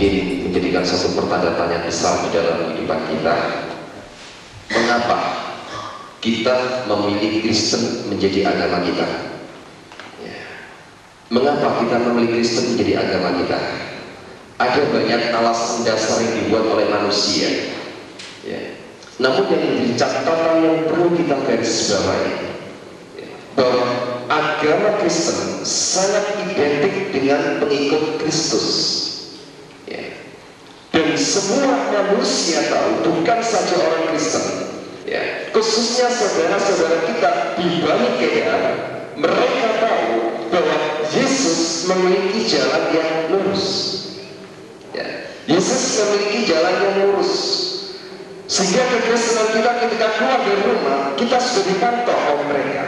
mungkin menjadikan satu pertanda tanya besar di dalam kehidupan kita. Mengapa kita memilih Kristen menjadi agama kita? Mengapa kita memilih Kristen menjadi agama kita? Ada banyak alasan dasar yang dibuat oleh manusia. Namun yang menjadi catatan yang perlu kita garis bawahi, bahwa agama Kristen sangat identik dengan pengikut Kristus. Dan semua manusia tahu, bukan saja orang Kristen, khususnya saudara-saudara kita di Bani Keda, mereka tahu bahwa Yesus memiliki jalan yang lurus. Yesus memiliki jalan yang lurus, sehingga kekristenan kita ketika keluar dari rumah, kita sudah dipantau oleh mereka.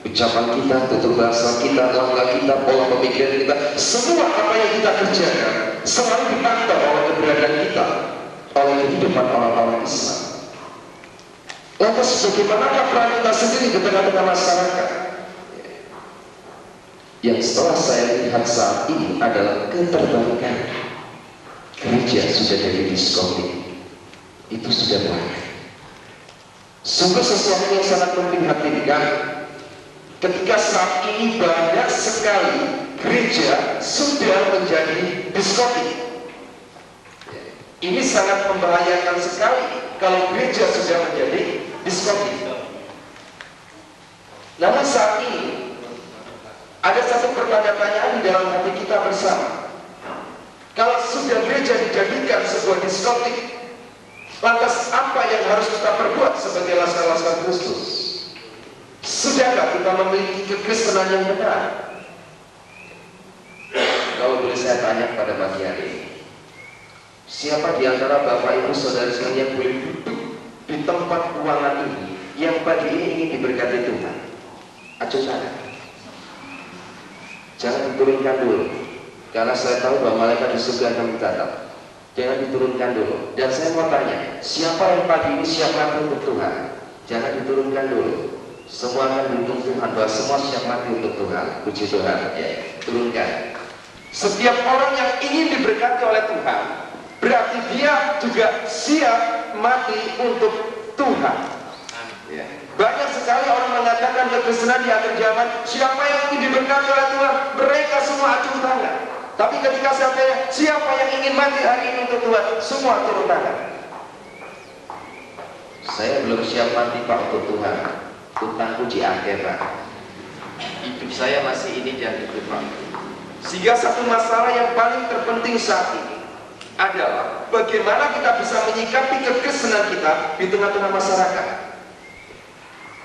Ucapan kita, tutur bahasa kita, langkah kita, pola pemikiran kita, semua apa yang kita kerjakan selalu dipantau oleh keberadaan kita, oleh kehidupan orang-orang Islam. Lantas bagaimanakah peran kita sendiri di tengah-tengah masyarakat? Yang setelah saya lihat saat ini adalah keterbalikan. Gereja sudah jadi diskotik, itu sudah banyak. Sungguh sesuatu yang sangat memprihatinkan ketika saat ini banyak sekali gereja sudah menjadi diskotik. Ini sangat membahayakan sekali kalau gereja sudah menjadi diskotik. Namun saat ini ada satu pertanyaan di dalam hati kita bersama. Kalau sudah gereja dijadikan sebuah diskotik, lantas apa yang harus kita perbuat sebagai laskar-laskar Kristus? Sudahkah kita memiliki kekristenan yang benar? Kalau boleh saya tanya pada pagi hari ini, siapa di antara Bapak Ibu Saudara sekalian boleh duduk di tempat ruangan ini yang pagi ini ingin diberkati Tuhan? Acuh tangan. Jangan diturunkan dulu, karena saya tahu bahwa malaikat di surga akan mencatat. Jangan diturunkan dulu. Dan saya mau tanya, siapa yang pagi ini siap mati untuk Tuhan? Jangan diturunkan dulu. Semua akan didukung Tuhan, bahwa semua siap mati untuk Tuhan. Puji Tuhan. Turunkan. Setiap orang yang ingin diberkati oleh Tuhan, berarti dia juga siap mati untuk Tuhan. Banyak sekali orang mengatakan kekristenan di akhir zaman, siapa yang ingin diberkati oleh Tuhan, mereka semua acung tangan. Tapi ketika saya tanya, siapa yang ingin mati hari ini untuk Tuhan, semua turun tangan. Saya belum siap mati Pak untuk Tuhan, utangku di akhirat. Hidup saya masih ini dan itu Pak. Sehingga satu masalah yang paling terpenting saat ini adalah bagaimana kita bisa menyikapi kekristenan kita di tengah-tengah masyarakat.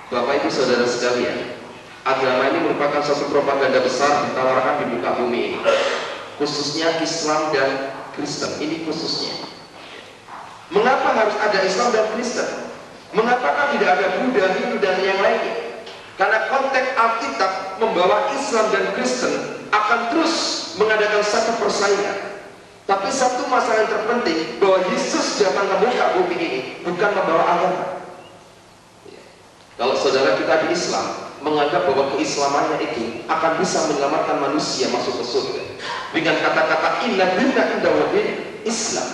Bapak Ibu Saudara sekalian, agama ini merupakan suatu propaganda besar ditawarkan di muka bumi ini, khususnya Islam dan Kristen. Ini khususnya. Mengapa harus ada Islam dan Kristen? Mengapa tidak ada Buddha, Hindu dan yang lainnya? Karena konteks Alkitab membawa Islam dan Kristen akan terus mengadakan satu persaingan. Tapi satu masalah yang terpenting, bahwa Yesus datang ke muka bumi ini bukan membawa agama. Kalau saudara kita di Islam menganggap bahwa keislamannya itu akan bisa menyelamatkan manusia masuk ke surga dengan kata-kata inna dina inda wadin Islam,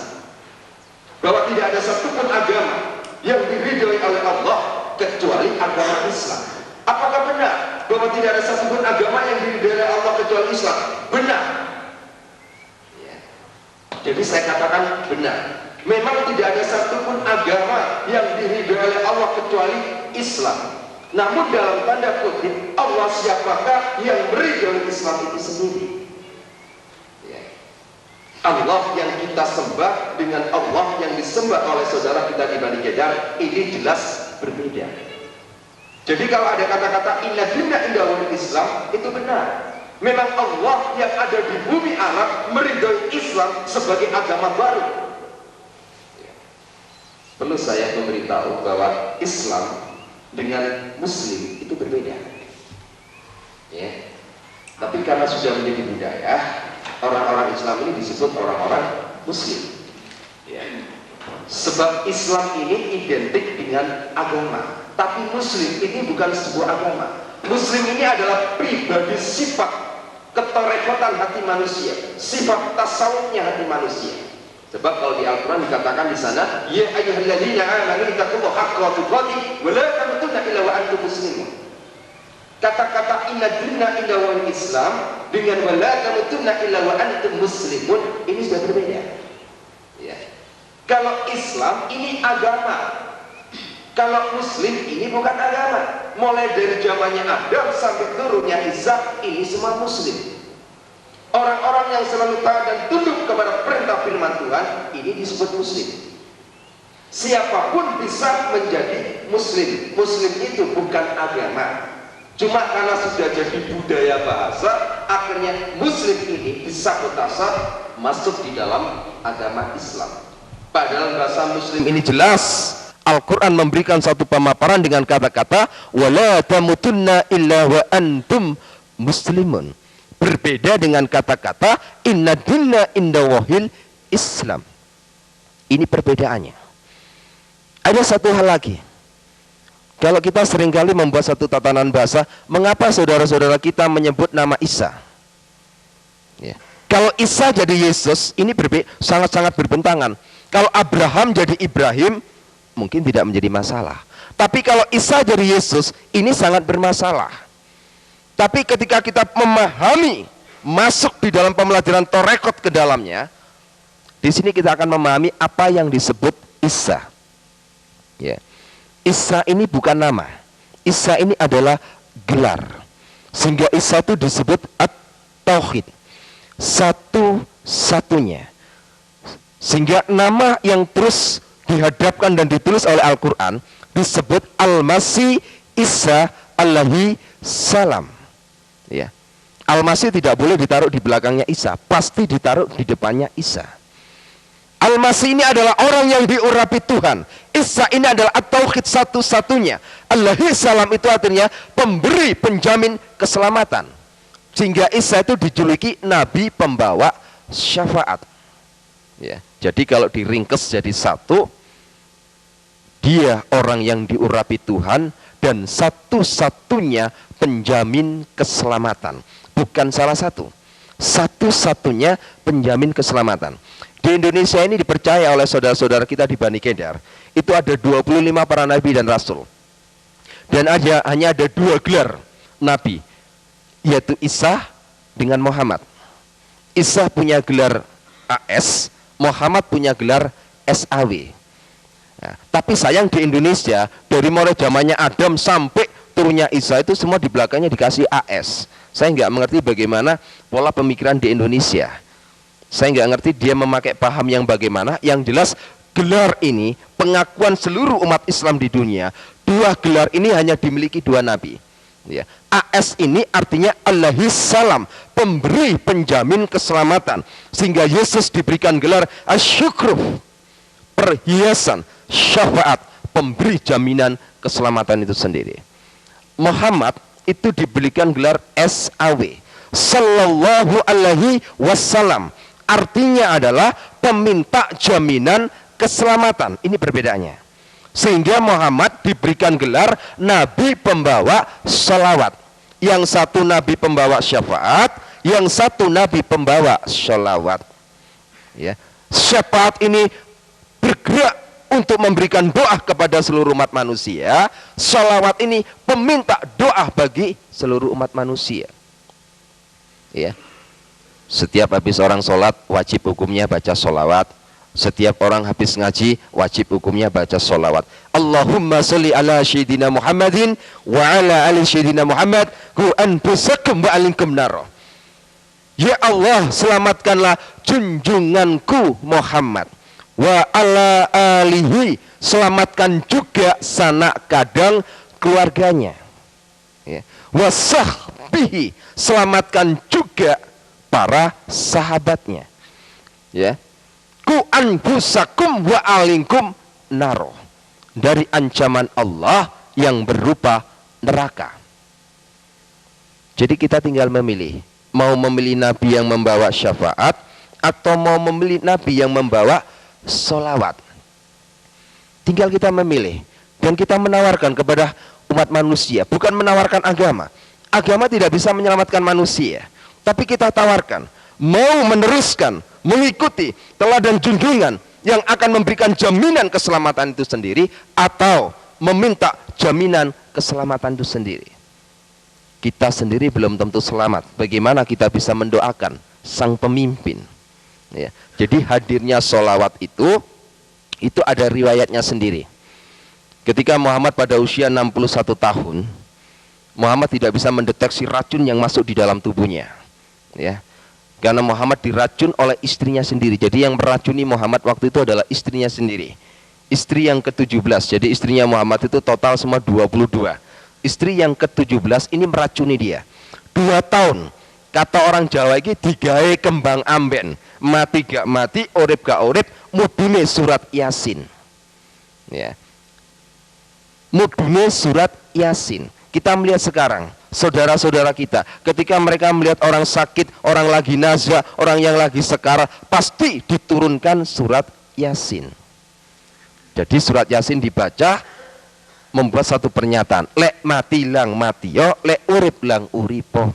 bahwa tidak ada satupun agama yang diridhoi oleh Allah kecuali agama Islam. Apakah benar bahwa tidak ada satupun agama yang diridhoi oleh Allah kecuali Islam? Benar. Jadi saya katakan benar. Memang tidak ada satupun agama yang diridhoi oleh Allah kecuali Islam. Namun dalam tanda kutip, Allah siapakah yang meridhoi Islam itu sendiri? Allah yang kita sembah dengan Allah yang disembah oleh saudara kita di Bani Kedar, ini jelas berbeda. Jadi kalau ada kata-kata inna dina inda walil Islam, itu benar. Memang Allah yang ada di bumi Arab meridhoi Islam sebagai agama baru. Perlu saya memberitahu bahwa Islam dengan Muslim itu berbeda. Tapi karena sudah menjadi budaya, orang-orang Islam ini disebut orang-orang Muslim. Sebab Islam ini identik dengan agama, tapi Muslim ini bukan sebuah agama. Muslim ini adalah pribadi sifat ketorekotan hati manusia, sifat tasawufnya hati manusia. Sebab kalau di Al-Quran dikatakan di sana, ya ayyuhalladzina amanu taqullaha haqqa tuqatih wa la tamutunna illa wa antum muslimun. Kata-kata inna dinna inda wal Islam dengan wa la tamutunna illa wa antum muslimun ini sudah berbeda. Ya. Kalau Islam ini agama, kalau Muslim ini bukan agama. Mulai dari zamannya Adam sampai turunnya Isa, ini semua Muslim. Orang-orang yang selalu taat dan tunduk kepada perintah firman Tuhan, ini disebut Muslim. Siapapun bisa menjadi Muslim. Muslim itu bukan agama. Cuma karena sudah jadi budaya bahasa, akhirnya Muslim ini disabotase masuk di dalam agama Islam. Padahal bahasa Muslim ini jelas. Al-Quran memberikan satu pemaparan dengan kata-kata wala tamutunna illa wa antum muslimun. Berbeda dengan kata-kata inna dinna inda wahil Islam. Ini perbedaannya. Ada satu hal lagi. Kalau kita seringkali membuat satu tatanan bahasa, mengapa saudara-saudara kita menyebut nama Isa? Ya. Kalau Isa jadi Yesus, ini sangat-sangat berbentangan. Kalau Abraham jadi Ibrahim, mungkin tidak menjadi masalah. Tapi kalau Isa jadi Yesus, ini sangat bermasalah. Tapi ketika kita memahami, masuk di dalam pembelajaran Torekot ke dalamnya, di sini kita akan memahami apa yang disebut Isa. Ya. Isa ini bukan nama. Isa ini adalah gelar. Sehingga Isa itu disebut At-Tauhid. Satu-satunya. Sehingga nama yang terus dihadapkan dan ditulis oleh Al-Quran disebut Al-Masih Isa alaihi salam. Ya. Al-Masih tidak boleh ditaruh di belakangnya Isa, pasti ditaruh di depannya Isa. Al-Masih ini adalah orang yang diurapi Tuhan. Isa ini adalah At-Tauhid satu-satunya. Alaihi salam itu artinya pemberi penjamin keselamatan. Sehingga Isa itu dijuluki Nabi pembawa syafaat. Ya. Jadi kalau diringkes jadi satu, dia orang yang diurapi Tuhan dan satu-satunya penjamin keselamatan. Bukan salah satu. Satu-satunya penjamin keselamatan. Di Indonesia ini dipercaya oleh saudara-saudara kita di Bani Kedar, itu ada 25 para nabi dan rasul. Dan hanya ada 2 gelar nabi, yaitu Isa dengan Muhammad. Isa punya gelar AS, Muhammad punya gelar SAW. Nah, tapi sayang di Indonesia, dari mulai zamannya Adam sampai turunnya Isa itu semua di belakangnya dikasih AS. Saya nggak mengerti bagaimana pola pemikiran di Indonesia. Saya nggak ngerti dia memakai paham yang bagaimana. Yang jelas gelar ini pengakuan seluruh umat Islam di dunia. 2 gelar ini hanya dimiliki 2 nabi. Ya. AS ini artinya Alaihi salam, pemberi penjamin keselamatan. Sehingga Yesus diberikan gelar asyukru, perhiasan syafaat, pemberi jaminan keselamatan itu sendiri. Muhammad itu diberikan gelar SAW, Sallallahu Alaihi Wasallam, artinya adalah peminta jaminan keselamatan. Ini perbedaannya. Sehingga Muhammad diberikan gelar Nabi pembawa salawat. Yang satu Nabi pembawa syafaat, yang satu Nabi pembawa salawat. Ya. Syafaat ini bergerak untuk memberikan doa kepada seluruh umat manusia. Salawat ini peminta doa bagi seluruh umat manusia. Ya. Setiap habis orang sholat wajib hukumnya baca salawat. Setiap orang habis ngaji wajib hukumnya baca salawat. Allahumma sholli ala sayyidina Muhammadin wa ala ali sayyidina Muhammad ku anfusakum wa alinkum naro. Ya Allah, selamatkanlah junjunganku Muhammad wa ala alihi, selamatkan juga sanak kadang keluarganya. Ya. Wa sahbihi, selamatkan juga para sahabatnya. Ya. Ku anfusakum wa alinkum naro, dari ancaman Allah yang berupa neraka. Jadi kita tinggal memilih, mau memilih nabi yang membawa syafaat atau mau memilih nabi yang membawa sholawat. Tinggal kita memilih. Dan kita menawarkan kepada umat manusia, bukan menawarkan agama. Agama tidak bisa menyelamatkan manusia, Tapi kita tawarkan, mau meneruskan, mengikuti teladan junjungan yang akan memberikan jaminan keselamatan itu sendiri, atau meminta jaminan keselamatan itu sendiri. Kita sendiri belum tentu selamat. Bagaimana kita bisa mendoakan sang pemimpin? Ya. Jadi hadirnya sholawat itu ada riwayatnya sendiri. Ketika Muhammad pada usia 61 tahun, Muhammad tidak bisa mendeteksi racun yang masuk di dalam tubuhnya. Ya. Karena Muhammad diracun oleh istrinya sendiri. Jadi yang meracuni Muhammad waktu itu adalah istrinya sendiri. Istri yang ke-17. Jadi istrinya Muhammad itu total semua 22. Istri yang ke-17 ini meracuni dia. 2 tahun. Kata orang Jawa ini digawe kembang amben. Mati gak mati, urip gak urip, mudune surat Yasin. Ya. Mudune surat Yasin. Kita melihat sekarang, saudara-saudara kita, ketika mereka melihat orang sakit, orang lagi nazah, orang yang lagi sekarat, pasti diturunkan surat Yasin. Jadi surat Yasin dibaca, membuat satu pernyataan, lek mati lang mati yo, lek urip lang uripo.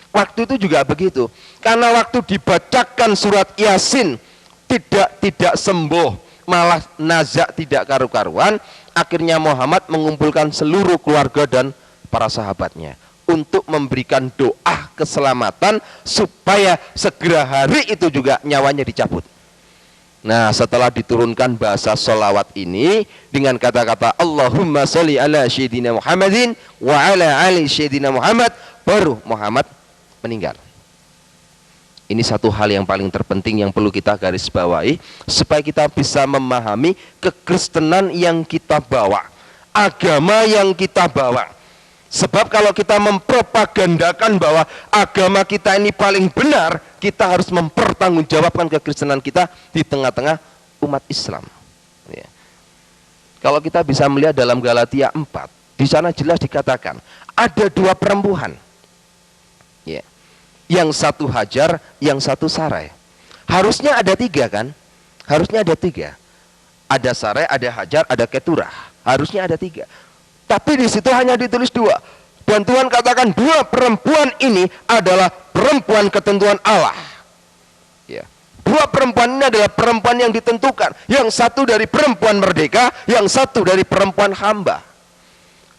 Waktu itu juga begitu, karena waktu dibacakan surat Yasin tidak sembuh, malah nazak tidak karu-karuan. Akhirnya Muhammad mengumpulkan seluruh keluarga dan para sahabatnya untuk memberikan doa keselamatan supaya segera hari itu juga nyawanya dicabut. Nah, setelah diturunkan bahasa sholawat ini dengan kata-kata Allahumma sholli ala syedina Muhammadin wa ala ali syedina Muhammad, baru Muhammad meninggal. Ini satu hal yang paling terpenting yang perlu kita garis bawahi supaya kita bisa memahami kekristenan yang kita bawa, agama yang kita bawa. Sebab kalau kita mempropagandakan bahwa agama kita ini paling benar, kita harus mempertanggungjawabkan kekristenan kita di tengah-tengah umat Islam. Ya. Kalau kita bisa melihat dalam Galatia 4, di sana jelas dikatakan ada 2 perempuan. Ya. Yang satu Hajar, yang satu Sarai. Harusnya ada 3 kan? Harusnya ada 3. Ada Sarai, ada Hajar, ada Keturah. Harusnya ada 3. Tapi di situ hanya ditulis 2. Dan Tuhan katakan 2 perempuan ini adalah perempuan ketentuan Allah. Ya. 2 perempuan ini adalah perempuan yang ditentukan. Yang satu dari perempuan merdeka, yang satu dari perempuan hamba.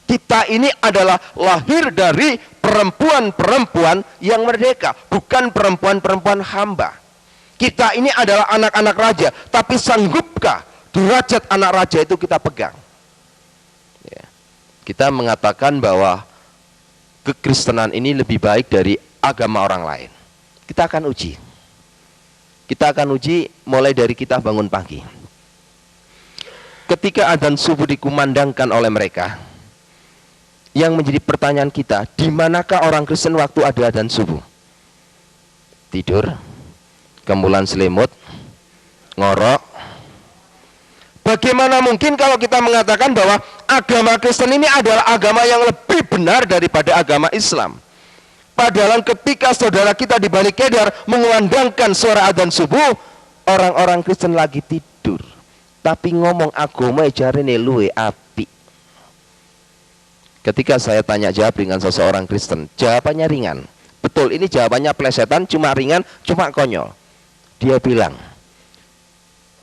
Kita ini adalah lahir dari perempuan-perempuan yang merdeka, bukan perempuan-perempuan hamba. Kita ini adalah anak-anak raja, tapi sanggupkah derajat anak raja itu kita pegang? Kita mengatakan bahwa kekristenan ini lebih baik dari agama orang lain. Kita akan uji. Kita akan uji mulai dari kita bangun pagi. Ketika adzan subuh dikumandangkan oleh mereka, yang menjadi pertanyaan kita, di manakah orang Kristen waktu ada adzan subuh? Tidur, kemulan selimut, ngorok. Bagaimana mungkin kalau kita mengatakan bahwa agama Kristen ini adalah agama yang lebih benar daripada agama Islam? Padahal ketika saudara kita di Bani Kedar mengumandangkan suara adzan subuh, orang-orang Kristen lagi tidur. Tapi ngomong agama jarene luwe api. Ketika saya tanya jawab dengan seseorang Kristen, jawabannya ringan. Betul, ini jawabannya plesetan, cuma ringan, cuma konyol. Dia bilang,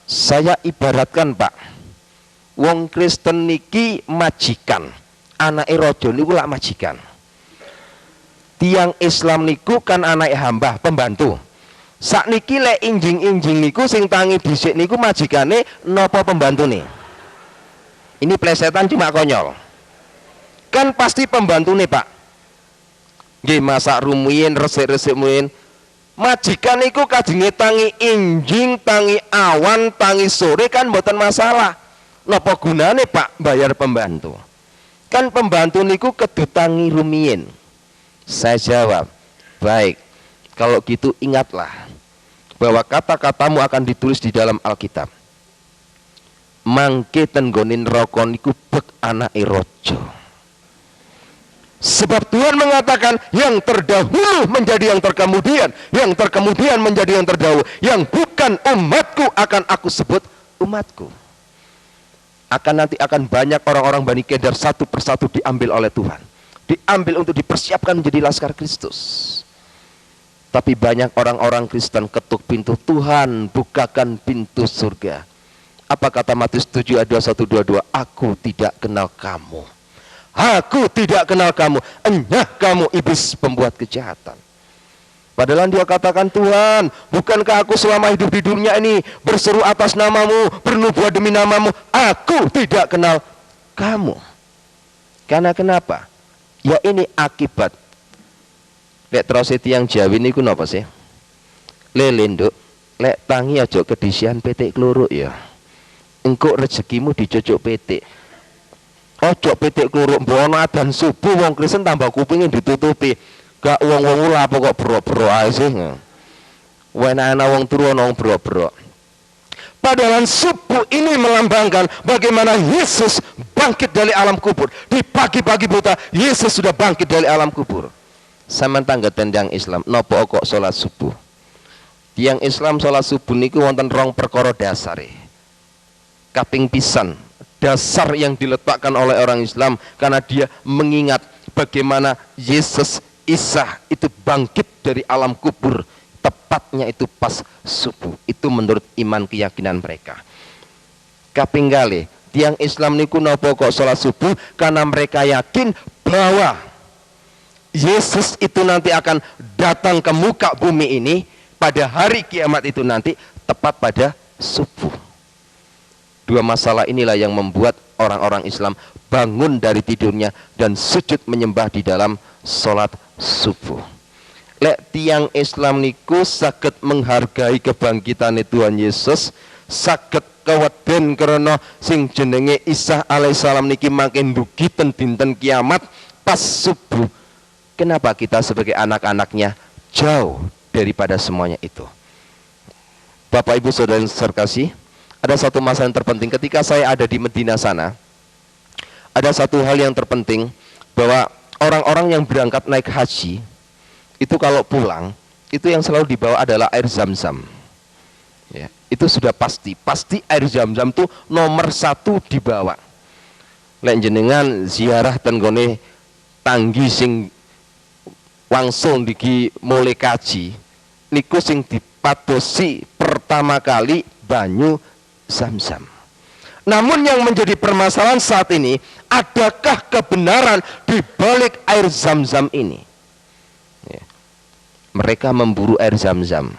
saya ibaratkan Pak, wong Kristen niki majikan, anake raja niku lak majikan. Tiang Islam niku kan anake hamba, pembantu. Sakniki lek injing-injing niku sing tangi dhisik niku majikane napa pembantune? Ini plesetan cuma konyol. Kan pasti pembantune Pak. Nggih masak rumuyin, resik-resik muyin. Majikan itu kajenge tangi injing, tangi awan, tangi sore kan mboten masalah. Napa gunane Pak bayar pembantu? Kan pembantu niku kedu tangi rumiyin. Saya jawab, baik. Kalau gitu ingatlah bahwa kata-katamu akan ditulis di dalam Alkitab. Mangke tenggonin neraka niku bek anake raja. Sebab Tuhan mengatakan yang terdahulu menjadi yang terkemudian menjadi yang terdahulu. Yang bukan umatku akan aku sebut umatku. Nanti akan banyak orang-orang Bani Kedar satu persatu diambil oleh Tuhan. Diambil untuk dipersiapkan menjadi laskar Kristus. Tapi banyak orang-orang Kristen ketuk pintu, Tuhan bukakan pintu surga. Apa kata Matius 7 ayat 21-22? Aku tidak kenal kamu. Aku tidak kenal kamu. Enyah kamu iblis pembuat kejahatan. Padahal dia katakan, Tuhan, bukankah aku selama hidup di dunia ini berseru atas namamu, bernubuat demi namamu? Aku tidak kenal kamu. Karena kenapa? Ya ini akibat. Lek terus tiang Jawi niku napa sih? Lele nduk, lek tangi aja kedisian petik kluruk ya. Engkau rezekimu dicocok petik. Ojo petik kluruk mbono adan subuh wong Kristen tambah kupingin ditutupi. Gak wong-wong ula apa kok bro-bro ae sih. Wena-ana wong turu ana wong bro-bro. Padahal subuh ini melambangkan bagaimana Yesus bangkit dari alam kubur. Di pagi-pagi buta Yesus sudah bangkit dari alam kubur. Sampeyan tanggetan yang Islam, napa kok salat subuh? Tiang Islam salat subuh niku wonten rong perkara dasare. Kaping pisan, dasar yang diletakkan oleh orang Islam karena dia mengingat bagaimana Yesus Isa itu bangkit dari alam kubur, tepatnya itu pas subuh. Itu menurut iman keyakinan mereka. Kaping kalih, tiang Islam niku napa kok salat subuh? Karena mereka yakin bahwa Yesus itu nanti akan datang ke muka bumi ini pada hari kiamat itu nanti tepat pada subuh. Dua masalah inilah yang membuat orang-orang Islam bangun dari tidurnya dan sujud menyembah di dalam sholat subuh. Lek tiang Islam niku saged menghargai kebangkitan Tuhan Yesus, saged keweden karena sing jenenge Isa alaihissalam niki makin dugi ten dinten kiamat pas subuh. Kenapa kita sebagai anak-anaknya jauh daripada semuanya itu? Bapak Ibu Saudara yang terkasih, ada satu masalah yang terpenting ketika saya ada di Medina sana. Ada satu hal yang terpenting bahwa orang-orang yang berangkat naik haji itu kalau pulang itu yang selalu dibawa adalah air zam-zam. Ya, itu sudah pasti air zam-zam itu nomor satu dibawa. Lek jenengan ziarah ten gone tanggi sing langsung diki mulai kaji niku sing dipadosi pertama kali banyu zam-zam. Namun yang menjadi permasalahan saat ini, adakah kebenaran di balik air zam-zam ini? Ya. Mereka memburu air zam-zam.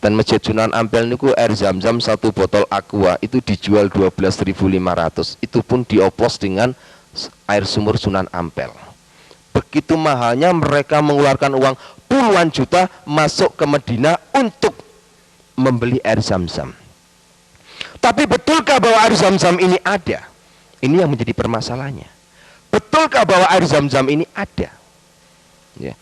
Dan Masjid Sunan Ampel niku air zam-zam satu botol aqua itu dijual 12.500. Itu pun dioplos dengan air sumur Sunan Ampel. Begitu mahalnya mereka mengeluarkan uang puluhan juta masuk ke Medina untuk membeli air zam-zam. Tapi betulkah bahwa air zam-zam ini ada? Ini yang menjadi permasalahannya. Betulkah bahwa air zam-zam ini ada? Ya.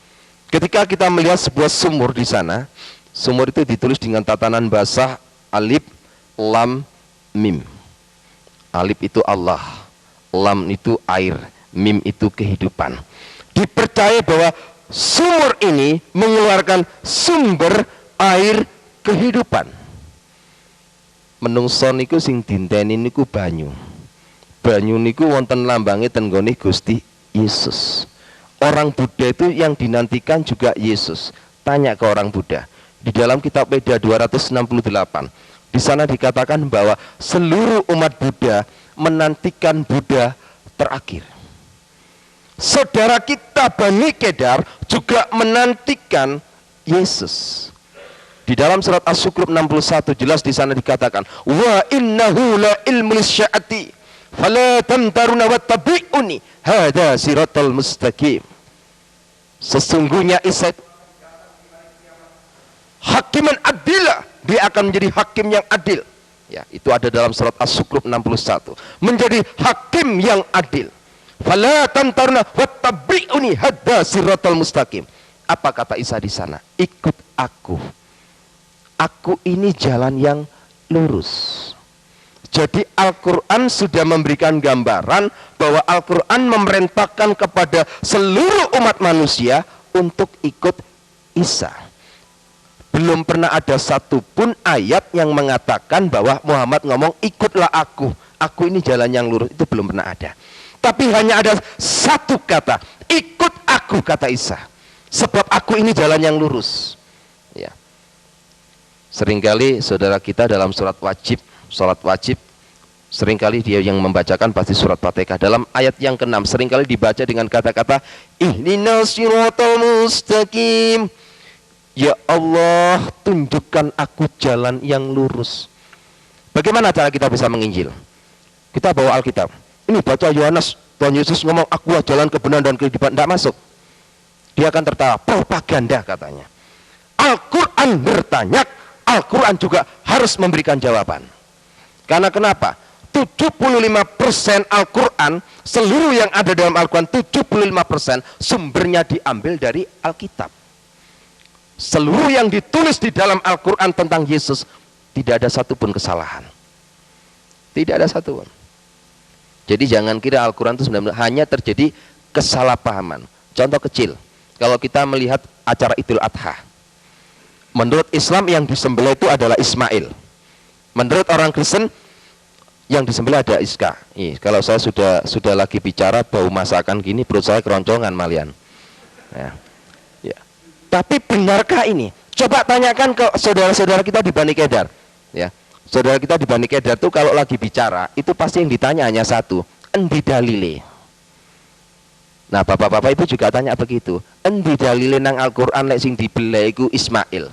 Ketika kita melihat sebuah sumur di sana, sumur itu ditulis dengan tatanan basah alif, lam, mim. Alif itu Allah, lam itu air, mim itu kehidupan. Dipercaya bahwa sumur ini mengeluarkan sumber air kehidupan. Menungso niku sing dinteni niku banyu. Banyu niku wonten lambange ten nggone Gusti Yesus. Orang Buddha itu yang dinantikan juga Yesus. Tanya ke orang Buddha. Di dalam kitab Veda 268, di sana dikatakan bahwa seluruh umat Buddha menantikan Buddha terakhir. Saudara kita Bani Kedar juga menantikan Yesus. Di dalam surat As-Sukrub 61 jelas di sana dikatakan, wa innahu la ilmul sya'ati fala tamtaruna wattabi'uni hadza siratal mustaqim. Sesungguhnya Isa hakiman adilah, dia akan menjadi hakim yang adil. Ya, itu ada dalam surat As-Sukrub 61. Menjadi hakim yang adil. Fala tamtaruna wattabi'uni hadza siratal mustaqim. Apa kata Isa di sana? Ikut aku. Aku ini jalan yang lurus. Jadi Al-Quran sudah memberikan gambaran bahwa Al-Quran memerintahkan kepada seluruh umat manusia untuk ikut Isa. Belum pernah ada satupun ayat yang mengatakan bahwa Muhammad ngomong ikutlah aku ini jalan yang lurus. Itu belum pernah ada. Tapi hanya ada satu kata, ikut aku, kata Isa. sebab aku ini jalan yang lurus. Ya. Seringkali saudara kita dalam sholat wajib, seringkali dia yang membacakan pasti surat Fatihah. Dalam ayat yang ke-6 seringkali dibaca dengan kata-kata ihdinas siratal mustaqim. Ya Allah, tunjukkan aku jalan yang lurus. Bagaimana cara kita bisa menginjil? Kita bawa Alkitab. Ini baca Yohanes, Tuhan Yesus ngomong aku jalan kebenaran dan kehidupan. Tidak masuk. Dia akan tertawa, propaganda katanya. Al-Quran bertanya, Al-Quran juga harus memberikan jawaban. Karena kenapa? 75% Al-Quran, seluruh yang ada dalam Al-Quran, 75% sumbernya diambil dari Alkitab. Seluruh yang ditulis di dalam Al-Quran tentang Yesus, tidak ada satupun kesalahan. Tidak ada satupun. Jadi jangan kira Al-Quran itu sebenarnya hanya terjadi kesalahpahaman. Contoh kecil, kalau kita melihat acara Idul Adha, menurut Islam yang disembelih itu adalah Ismail. Menurut orang Kristen yang disembelih ada Iska. Kalau saya sudah lagi bicara bau masakan gini, perut saya keroncongan malian. Ya. Ya. Tapi benarkah ini? Coba tanyakan ke saudara-saudara kita di Bani Kedar. Ya. Saudara kita di Bani Kedar tuh kalau lagi bicara, itu pasti yang ditanya hanya satu, endi dalile. Nah, bapak-bapak ibu juga tanya begitu. Endi dalile nang Al-Qur'an lek sing dibeleh iku Ismail.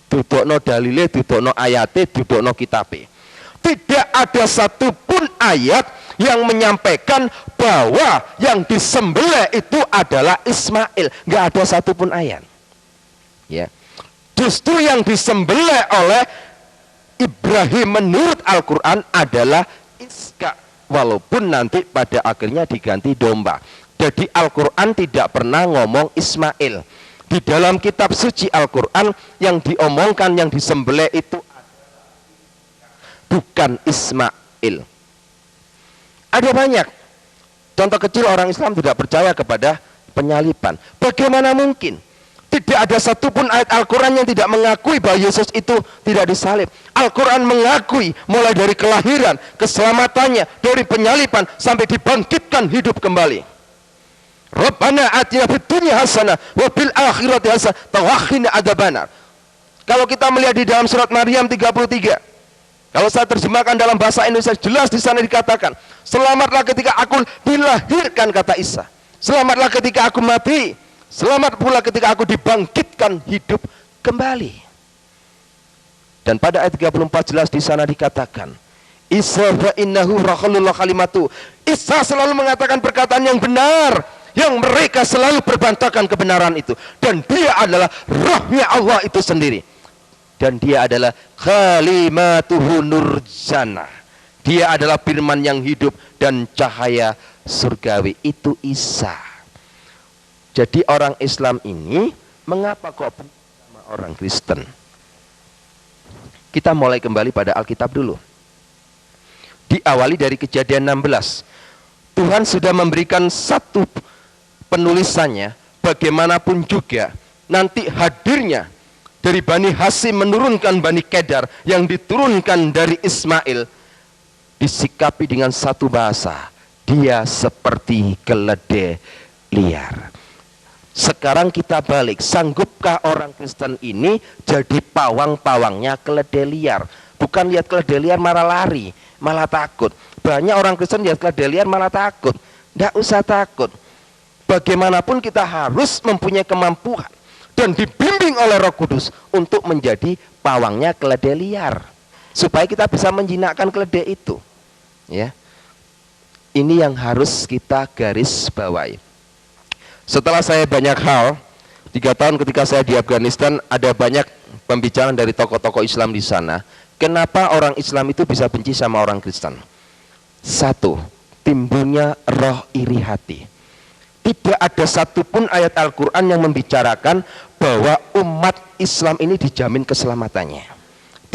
Dudukno dalile, dudukno ayate, dudukno kitabe. Tidak ada satupun ayat yang menyampaikan bahwa yang disembelih itu adalah Ismail. Nggak ada satupun ayat. Ya. Justru yang disembelih oleh Ibrahim menurut Al-Quran adalah Iska, walaupun nanti pada akhirnya diganti domba. Jadi Al-Quran tidak pernah ngomong Ismail. Di dalam kitab suci Al-Quran yang diomongkan, yang disembelih itu bukan Ismail. Ada banyak contoh kecil orang Islam tidak percaya kepada penyaliban. Bagaimana mungkin? Tidak ada satupun ayat Al-Quran yang tidak mengakui bahwa Yesus itu tidak disalib. Al-Quran mengakui mulai dari kelahiran, keselamatannya, dari penyaliban sampai dibangkitkan hidup kembali. Rabbana atina fid dunya hasanah wa fil akhirati hasanah wa qina adzabannar. Kalau kita melihat di dalam surat Maryam 33, kalau saya terjemahkan dalam bahasa Indonesia, jelas di sana dikatakan, selamatlah ketika aku dilahirkan, kata Isa. Selamatlah ketika aku mati. Selamat pula ketika aku dibangkitkan hidup kembali. Dan pada ayat 34 jelas di sana dikatakan, Isa fa innahu rakhulul kalimatu. Isa selalu mengatakan perkataan yang benar, yang mereka selalu berbantakan kebenaran itu. Dan dia adalah rohnya Allah itu sendiri. Dan dia adalah kalimatuhu nurjana. Dia adalah firman yang hidup dan cahaya surgawi. Itu Isa. Jadi orang Islam ini mengapa kok sama orang Kristen? Kita mulai kembali pada Alkitab dulu. Diawali dari Kejadian 16. Tuhan sudah memberikan satu penulisannya, bagaimanapun juga nanti hadirnya dari Bani Hasyim menurunkan Bani Kedar yang diturunkan dari Ismail disikapi dengan satu bahasa. Dia seperti keledai liar. Sekarang kita balik, sanggupkah orang Kristen ini jadi pawang-pawangnya keledai liar? Bukan lihat keledai liar malah lari, malah takut. Banyak orang Kristen lihat keledai liar malah takut. Tidak usah takut. Bagaimanapun kita harus mempunyai kemampuan dan dibimbing oleh Roh Kudus untuk menjadi pawangnya keledai liar, supaya kita bisa menjinakkan keledai itu. Ya, ini yang harus kita garis bawahi. Setelah saya banyak hal, 3 tahun ketika saya di Afghanistan, ada banyak pembicaraan dari tokoh-tokoh Islam di sana. Kenapa orang Islam itu bisa benci sama orang Kristen? Satu, timbulnya roh iri hati. Tidak ada satupun ayat Al-Quran yang membicarakan bahwa umat Islam ini dijamin keselamatannya.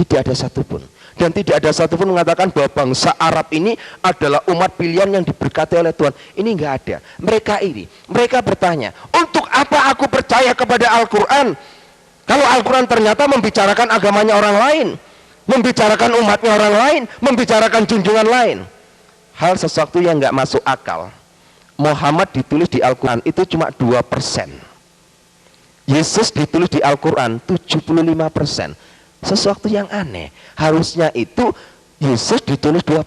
Tidak ada satupun. Dan tidak ada satupun mengatakan bahwa bangsa Arab ini adalah umat pilihan yang diberkati oleh Tuhan. Ini enggak ada. Mereka iri. Mereka bertanya, untuk apa aku percaya kepada Al-Quran? Kalau Al-Quran ternyata membicarakan agamanya orang lain, membicarakan umatnya orang lain, membicarakan junjungan lain. Hal sesuatu yang enggak masuk akal. Muhammad ditulis di Al-Quran itu cuma 2%. Yesus ditulis di Al-Quran 75%. Sesuatu yang aneh. Harusnya itu Yesus ditulis 2%,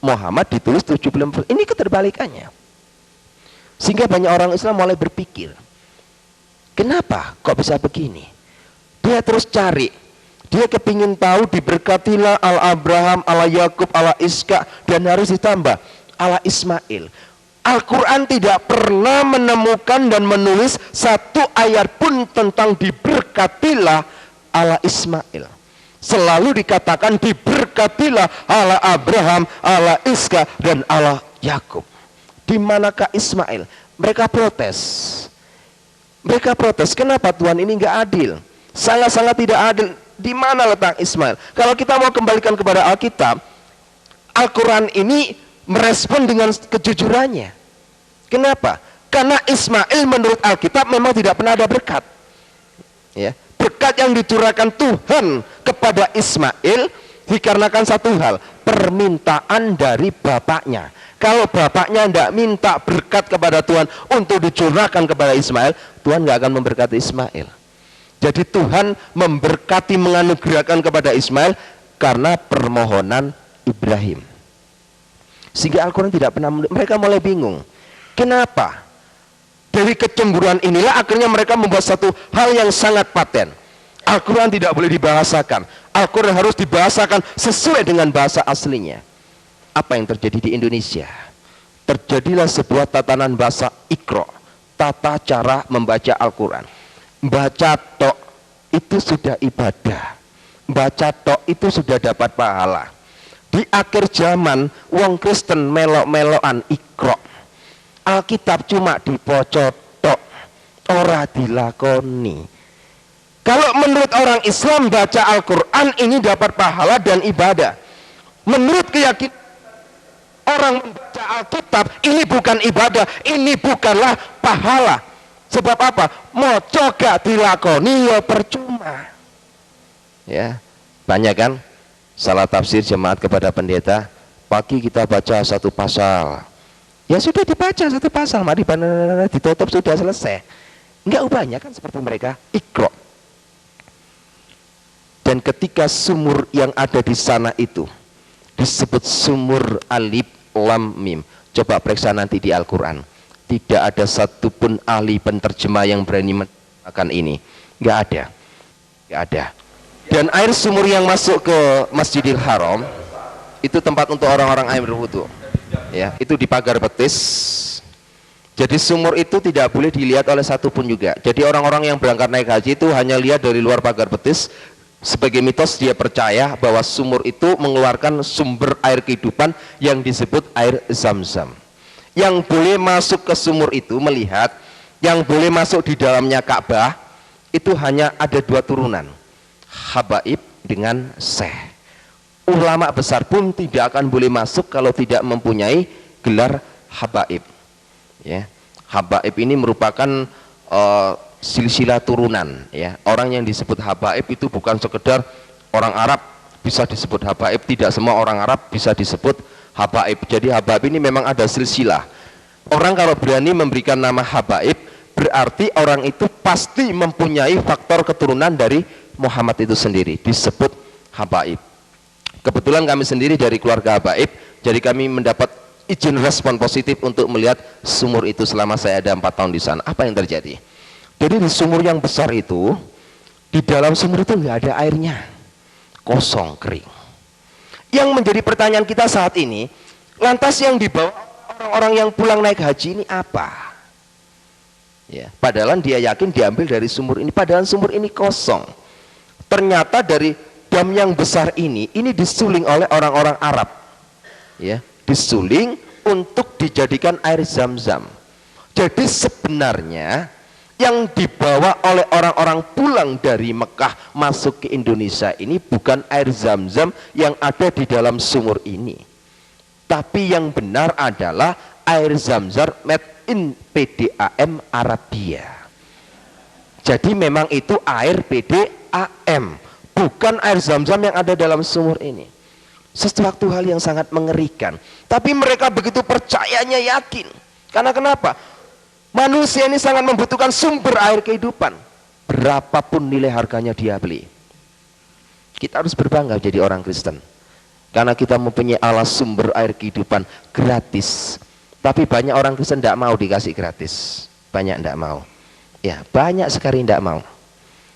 Muhammad ditulis 75%. Ini keterbalikannya. Sehingga banyak orang Islam mulai berpikir, kenapa kok bisa begini? Dia terus cari. Dia kepingin tahu, diberkatilah ala Abraham, ala Yakub, ala Iska, dan harus ditambah ala Ismail. Al-Quran tidak pernah menemukan dan menulis satu ayat pun tentang diberkatilah ala Ismail. Selalu dikatakan diberkatilah ala Abraham, ala Iska, dan ala Yakub. Di manakah Ismail? Mereka protes. Mereka protes, kenapa Tuhan ini nggak adil? Sangat-sangat tidak adil. Di mana letak Ismail? Kalau kita mau kembalikan kepada Alkitab, Al-Quran ini merespon dengan kejujurannya. Kenapa? Karena Ismail menurut Alkitab memang tidak pernah ada berkat. Ya, berkat yang dicurahkan Tuhan kepada Ismail dikarenakan satu hal, permintaan dari bapaknya. Kalau bapaknya tidak minta berkat kepada Tuhan untuk dicurahkan kepada Ismail, Tuhan nggak akan memberkati Ismail. Jadi Tuhan memberkati, menganugerahkan kepada Ismail karena permohonan Ibrahim. Sehingga Al-Quran tidak pernah, mereka mulai bingung. Kenapa? Dari kecemburuan inilah akhirnya mereka membuat satu hal yang sangat paten. Al-Quran tidak boleh dibahasakan. Al-Quran harus dibahasakan sesuai dengan bahasa aslinya. Apa yang terjadi di Indonesia? Terjadilah sebuah tatanan bahasa Iqra, tata cara membaca Al-Quran. Baca tok itu sudah ibadah. Baca tok itu sudah dapat pahala. Di akhir zaman, wong Kristen melok-melokan Iqra. Alkitab cuma dipocot tok, ora dilakoni. Kalau menurut orang Islam baca Al-Quran ini dapat pahala dan ibadah. Menurut keyakinan orang membaca Alkitab ini bukan ibadah, ini bukanlah pahala. Sebab apa? Moco gak dilakoni ya percuma. Ya, banyak kan salah tafsir jemaat kepada pendeta. Pagi kita baca satu pasal, ya sudah dibaca satu pasal, mari ditutup sudah selesai. Enggak ubahnya kan seperti mereka Iqra. Dan ketika sumur yang ada di sana itu disebut sumur alif lam mim. Coba periksa nanti di Al-Quran. Tidak ada satupun ahli penterjemah yang berani mengatakan ini. Enggak ada. Enggak ada. Dan air sumur yang masuk ke Masjidil Haram itu tempat untuk orang-orang air berwudu. Ya, itu di pagar betis. Jadi sumur itu tidak boleh dilihat oleh satupun juga. Jadi orang-orang yang berangkat naik haji itu hanya lihat dari luar pagar betis. Sebagai mitos dia percaya bahwa sumur itu mengeluarkan sumber air kehidupan yang disebut air Zam-Zam. Yang boleh masuk ke sumur itu melihat, yang boleh masuk di dalamnya Ka'bah itu hanya ada dua turunan, Habaib dengan Syekh. Ulama besar pun tidak akan boleh masuk kalau tidak mempunyai gelar Habaib. Ya, Habaib ini merupakan silsilah turunan. Ya, orang yang disebut Habaib itu bukan sekedar orang Arab bisa disebut Habaib, tidak semua orang Arab bisa disebut Habaib. Jadi Habaib ini memang ada silsilah. Orang kalau berani memberikan nama Habaib berarti orang itu pasti mempunyai faktor keturunan dari Muhammad itu sendiri, disebut Habaib. Kebetulan kami sendiri dari keluarga Habaib, jadi kami mendapat izin respon positif untuk melihat sumur itu selama saya ada 4 tahun di sana. Apa yang terjadi? Jadi di sumur yang besar itu, di dalam sumur itu nggak ada airnya, kosong, kering. Yang menjadi pertanyaan kita saat ini, lantas yang dibawa orang-orang yang pulang naik haji ini apa? Ya, padahal dia yakin diambil dari sumur ini, padahal sumur ini kosong. Ternyata dari dam yang besar ini disuling oleh orang-orang Arab. Ya, disuling untuk dijadikan air Zam-Zam. Jadi sebenarnya yang dibawa oleh orang-orang pulang dari Mekah masuk ke Indonesia ini bukan air Zam-Zam yang ada di dalam sumur ini, tapi yang benar adalah air Zam-Zam made in PDAM Arabia. Jadi memang itu air PDAM, bukan air Zam-Zam yang ada dalam sumur ini. Sesuatu hal yang sangat mengerikan, tapi mereka begitu percayanya, yakin. Karena kenapa? Manusia ini sangat membutuhkan sumber air kehidupan. berapapun nilai harganya dia beli. Kita harus berbangga jadi orang Kristen, karena kita mempunyai Allah sumber air kehidupan gratis. Tapi banyak orang Kristen tidak mau dikasih gratis, banyak tidak mau. Ya, banyak sekali tidak mau.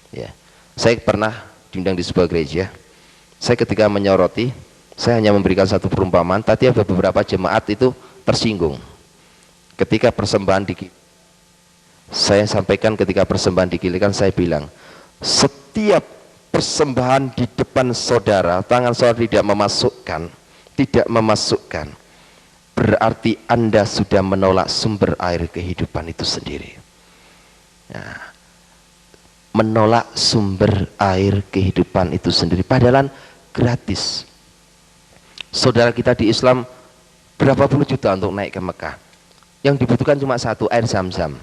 Ya, saya pernah diundang di sebuah gereja. Saya ketika menyoroti, saya hanya memberikan satu perumpamaan. Tadi ada beberapa jemaat itu tersinggung ketika persembahan saya sampaikan ketika persembahan digilikan, saya bilang, setiap persembahan di depan saudara, tangan saudara tidak memasukkan, berarti Anda sudah menolak sumber air kehidupan itu sendiri. Nah, menolak sumber air kehidupan itu sendiri, padahal gratis. Saudara kita di Islam berapa puluh juta untuk naik ke Mekah, yang dibutuhkan cuma satu, air Zam-Zam.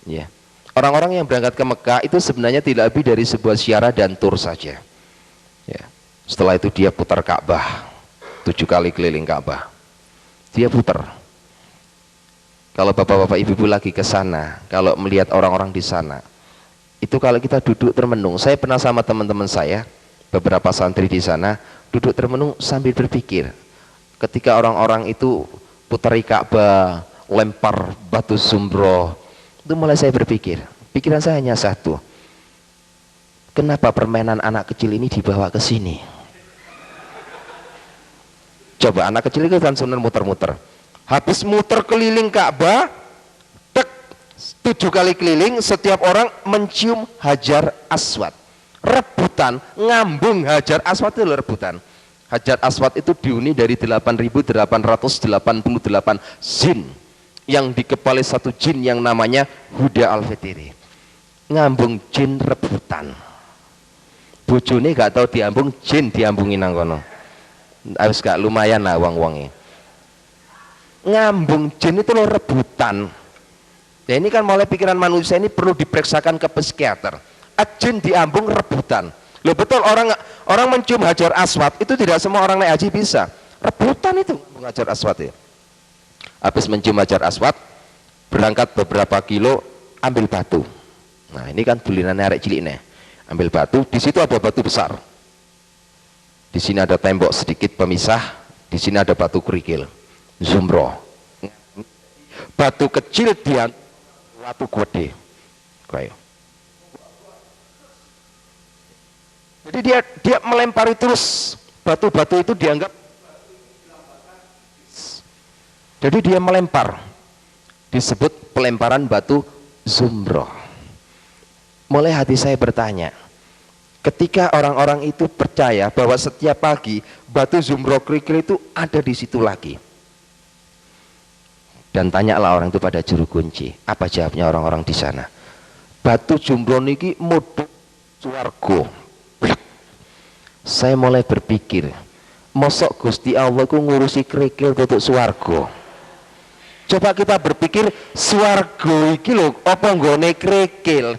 Ya. Orang-orang yang berangkat ke Mekah itu sebenarnya tidak lebih dari sebuah ziarah dan tur saja. Ya. Setelah itu dia putar Ka'bah 7 kali keliling Ka'bah. Dia putar. Kalau bapak-bapak ibu-ibu lagi ke sana, kalau melihat orang-orang di sana, itu kalau kita duduk termenung, saya pernah sama teman-teman saya, beberapa santri di sana, duduk termenung sambil berpikir. Ketika orang-orang itu putari Ka'bah, lempar batu zumbro, itu mulai saya berpikir, pikiran saya hanya satu, kenapa permainan anak kecil ini dibawa ke sini? Coba anak kecil itu kan sebenarnya muter-muter, habis muter keliling Ka'bah, 7 kali keliling, setiap orang mencium Hajar Aswad, rebutan ngambung Hajar Aswad. Itu rebutan. Hajar Aswad itu dihuni dari 8.888 jin, yang dikepali satu jin yang namanya Huda Al-Fitri. Ngambung jin rebutan. Bojone gak tahu diambung, jin diambungi nang kono. Harus gak lumayan lah wong-wongnya. Ngambung jin itu lo rebutan. Ya, ini kan mulai pikiran manusia ini perlu diperiksakan ke psikiater. Jin diambung rebutan. Loh betul, orang mencium Hajar Aswad itu tidak semua orang naik haji bisa. Rebutan itu Hajar Aswad ya. Habis mencium Hajar Aswad, berangkat beberapa kilo, ambil batu. Nah ini kan bulinannya arek cilik nih. Ambil batu, di situ ada batu besar. Di sini ada tembok sedikit pemisah, di sini ada batu kerikil, zumbro. Batu kecil dia batu gede. Kayak. Jadi dia melempari terus batu-batu itu dianggap. Jadi dia melempar, disebut pelemparan batu zumbro. Mulai hati saya bertanya, ketika orang-orang itu percaya bahwa setiap pagi batu zumbro kerikil itu ada di situ lagi, dan tanyalah orang itu pada juru kunci, apa jawabnya orang-orang di sana? Batu zumbro niki model swarga. Saya mulai berpikir, mosok Gusti Allah ku ngurusi kerikil untuk swarga. Coba kita berpikir, swarga iki lho apa nggone kerikil?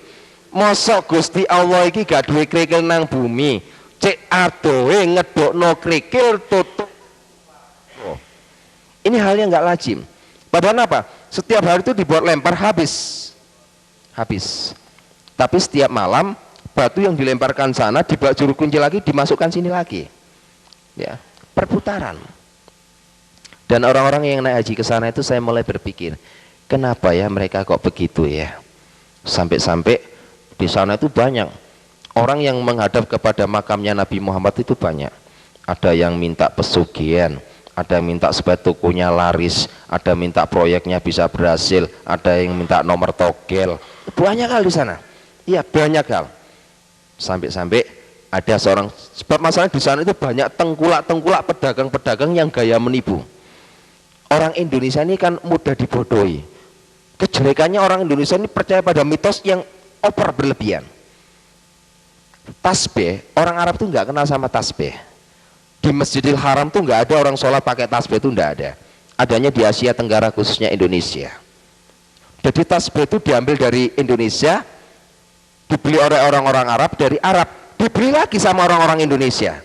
Mosok Gusti Allah iki gak duwe kerikil nang bumi, cek adohe ngedokno kerikil tutup. Ini hal yang gak lazim. Padahal apa? Setiap hari itu dibuat lempar habis. Tapi setiap malam batu yang dilemparkan sana dibawa juru kunci lagi, dimasukkan sini lagi. Ya, perputaran. Dan orang-orang yang naik haji ke sana itu saya mulai berpikir, kenapa ya mereka kok begitu ya? Sampai-sampai di sana itu banyak orang yang menghadap kepada makamnya Nabi Muhammad itu banyak. Ada yang minta pesugihan, ada yang minta supaya tokonya laris, ada minta proyeknya bisa berhasil, ada yang minta nomor togel. Banyak hal di sana. Iya, banyak hal. Sampai-sampai ada seorang, sebab masalah di sana itu banyak tengkulak-tengkulak pedagang-pedagang yang gaya menipu. Orang Indonesia ini kan mudah dibodohi. Kejelekannya orang Indonesia ini percaya pada mitos yang over berlebihan. Tasbih, orang Arab tuh nggak kenal sama tasbih. Di Masjidil Haram tuh nggak ada orang sholat pakai tasbih, itu nggak ada. Adanya di Asia Tenggara khususnya Indonesia. Jadi tasbih itu diambil dari Indonesia, dibeli oleh orang-orang Arab dari Arab, dibeli lagi sama orang-orang Indonesia.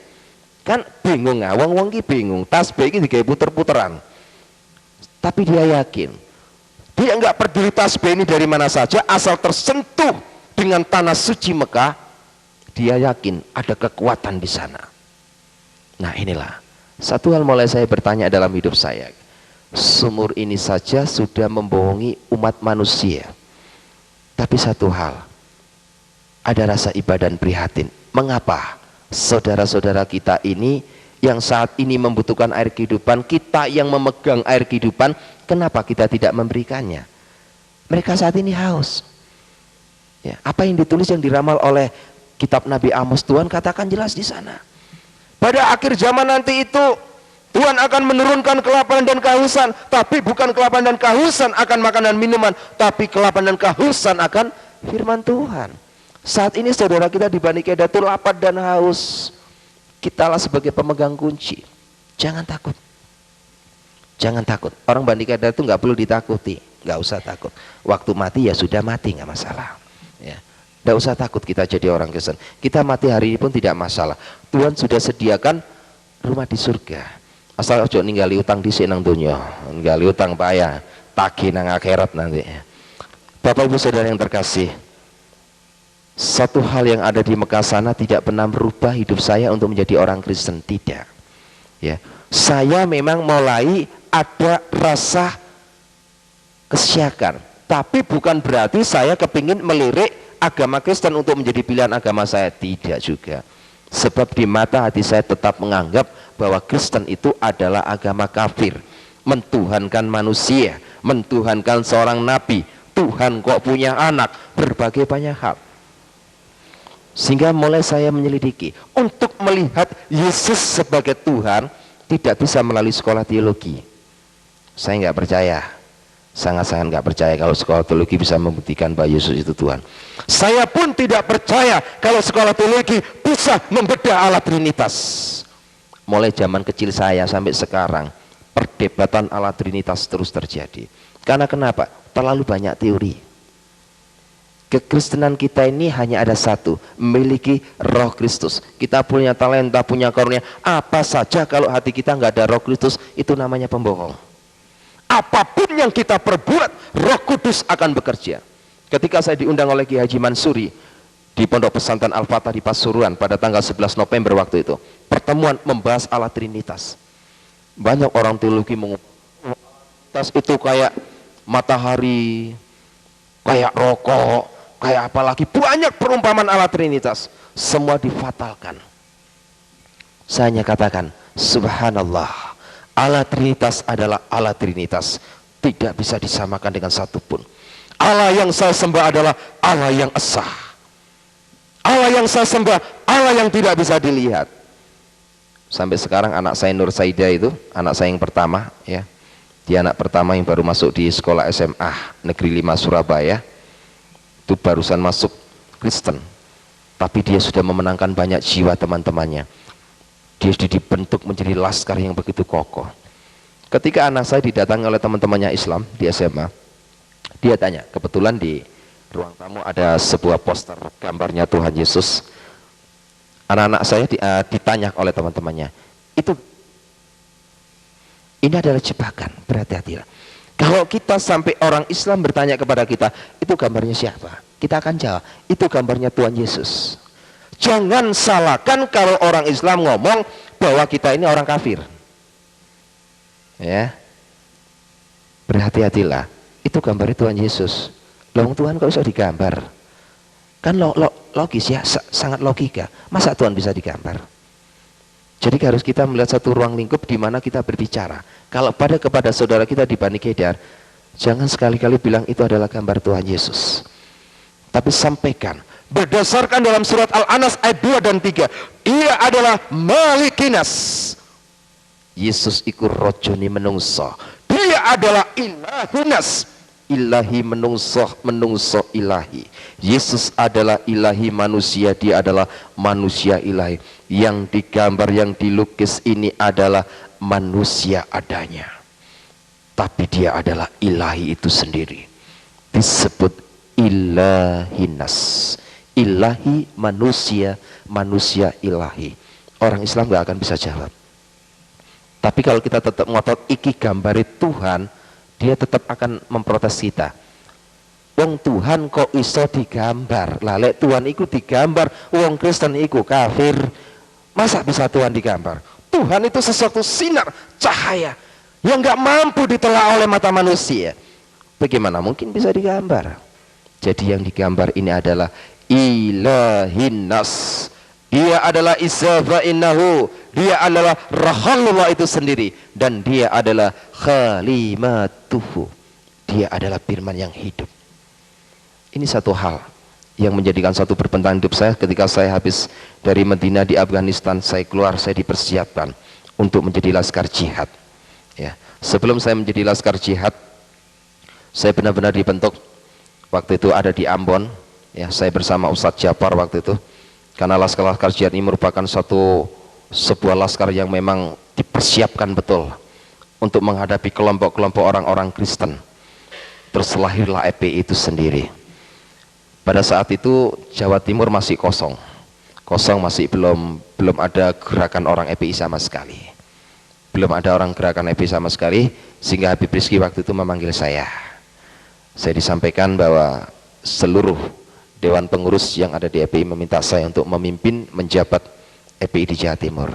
Kan bingung, wong-wong ki bingung. Tasbih ini digawe puter-puteran. Tapi dia yakin, dia nggak peduli tasbih ini dari mana saja, asal tersentuh dengan tanah suci Mekah, dia yakin ada kekuatan di sana. Nah inilah satu hal mulai saya bertanya dalam hidup saya. Sumur ini saja sudah membohongi umat manusia. Tapi satu hal, ada rasa ibadah dan prihatin. Mengapa saudara-saudara kita ini yang saat ini membutuhkan air kehidupan, kita yang memegang air kehidupan, kenapa kita tidak memberikannya? Mereka saat ini haus. Ya, apa yang ditulis, yang diramal oleh kitab Nabi Amos, Tuhan katakan jelas di sana. Pada akhir zaman nanti itu Tuhan akan menurunkan kelaparan dan kehausan, tapi bukan kelaparan dan kehausan akan makanan minuman, tapi kelaparan dan kehausan akan firman Tuhan. Saat ini saudara kita di Bani Kedah itu lapar dan haus. Kitalah sebagai pemegang kunci. Jangan takut. Jangan takut. Orang Bani Kedah itu nggak perlu ditakuti, nggak usah takut. Waktu mati ya sudah mati, nggak masalah. Ya. Nggak usah takut kita jadi orang Kristen. Kita mati hari ini pun tidak masalah. Tuhan sudah sediakan rumah di surga. Asal ojo ninggali utang di nang donya, ninggali utang payah, tagih nang akhirat nanti. Bapak Ibu Saudara yang terkasih, satu hal yang ada di Mekah sana tidak pernah merubah hidup saya untuk menjadi orang Kristen, tidak. Ya, saya memang mulai ada rasa kesyakan, tapi bukan berarti saya kepingin melirik agama Kristen untuk menjadi pilihan agama saya, tidak juga. Sebab di mata hati saya tetap menganggap bahwa Kristen itu adalah agama kafir, mentuhankan manusia, mentuhankan seorang nabi, Tuhan kok punya anak, berbagai banyak hal. Sehingga mulai saya menyelidiki, untuk melihat Yesus sebagai Tuhan tidak bisa melalui sekolah teologi. Saya nggak percaya, sangat-sangat nggak percaya kalau sekolah teologi bisa membuktikan bahwa Yesus itu Tuhan. Saya pun tidak percaya kalau sekolah teologi bisa membedah Allah Trinitas. Mulai zaman kecil saya sampai sekarang, perdebatan Allah Trinitas terus terjadi. Karena kenapa? Terlalu banyak teori. Kekristenan kita ini hanya ada satu, memiliki Roh Kristus. Kita punya talenta, punya karunia, apa saja kalau hati kita nggak ada Roh Kristus, itu namanya pembohong. Apapun yang kita perbuat, Roh Kudus akan bekerja. Ketika saya diundang oleh Ki Haji Mansuri di Pondok Pesantren Al-Fatah di Pasuruan pada tanggal 11 November waktu itu, pertemuan membahas Allah Trinitas. Banyak orang teologi mengatakan itu kayak matahari, kayak rokok, kayak apalagi, banyak perumpamaan Allah Trinitas, semua difatalkan. Saya hanya katakan, subhanallah, Allah Trinitas adalah Allah Trinitas, tidak bisa disamakan dengan satupun. Allah yang saya sembah adalah Allah yang esa. Allah yang saya sembah, Allah yang tidak bisa dilihat. Sampai sekarang anak saya Nur Saida itu, anak saya yang pertama, ya, dia anak pertama yang baru masuk di sekolah SMA Negeri 5 Surabaya, itu barusan masuk Kristen, tapi dia sudah memenangkan banyak jiwa teman-temannya. Dia sudah dibentuk menjadi laskar yang begitu kokoh. Ketika anak saya didatangi oleh teman-temannya Islam di SMA, dia tanya, kebetulan di ruang tamu ada sebuah poster gambarnya Tuhan Yesus. Anak-anak saya ditanya oleh teman-temannya, ini adalah jebakan, berhati-hatilah. Kalau kita sampai orang Islam bertanya kepada kita, itu gambarnya siapa? Kita akan jawab, itu gambarnya Tuhan Yesus. Jangan salahkan kalau orang Islam ngomong bahwa kita ini orang kafir. Ya, berhati-hatilah, itu gambarnya Tuhan Yesus. Loh, Tuhan kok bisa digambar? Kan logis ya, sangat logika. Masa Tuhan bisa digambar? Jadi harus kita melihat satu ruang lingkup di mana kita berbicara. Kalau kepada saudara kita di Bani Kedar, jangan sekali-kali bilang itu adalah gambar Tuhan Yesus. Tapi sampaikan, berdasarkan dalam surat Al-Anas ayat 2 dan 3, ia adalah Malikinas. Yesus iku rojoni menungso. Dia adalah Ilahunas. Ilahi menungso ilahi. Yesus adalah ilahi manusia, dia adalah manusia ilahi. Yang digambar, yang dilukis ini adalah manusia adanya, tapi dia adalah ilahi itu sendiri. Disebut ilahinas, ilahi manusia, manusia ilahi. Orang Islam gak akan bisa jawab. Tapi kalau kita tetap ngotot iki gambari Tuhan, dia tetap akan memprotes kita. Wong Tuhan kok iso digambar? Lah lek Tuhan iku digambar, wong Kristen iku kafir. Masa bisa Tuhan digambar? Tuhan itu sesuatu sinar, cahaya yang nggak mampu ditelaah oleh mata manusia. Bagaimana mungkin bisa digambar? Jadi yang digambar ini adalah ilahin nas. Dia adalah Isa innahu, dia adalah Rasulullah itu sendiri, dan dia adalah Khalimatuhu, dia adalah firman yang hidup. Ini satu hal yang menjadikan satu perbendaharaan hidup saya. Ketika saya habis dari Medina di Afghanistan, saya keluar, saya dipersiapkan untuk menjadi laskar jihad. Ya, sebelum saya menjadi laskar jihad, saya benar-benar dibentuk. Waktu itu ada di Ambon, ya, saya bersama Ustadz Japar waktu itu. Karena laskar jihad ini merupakan sebuah laskar yang memang dipersiapkan betul untuk menghadapi kelompok-kelompok orang-orang Kristen. Terus lahirlah EPI itu sendiri. Pada saat itu Jawa Timur masih kosong, masih belum ada gerakan orang EPI sama sekali, belum ada orang gerakan EPI sama sekali, sehingga Habib Rizki waktu itu memanggil saya. Saya disampaikan bahwa seluruh dewan pengurus yang ada di EPI meminta saya untuk memimpin menjabat EPI di Jawa Timur,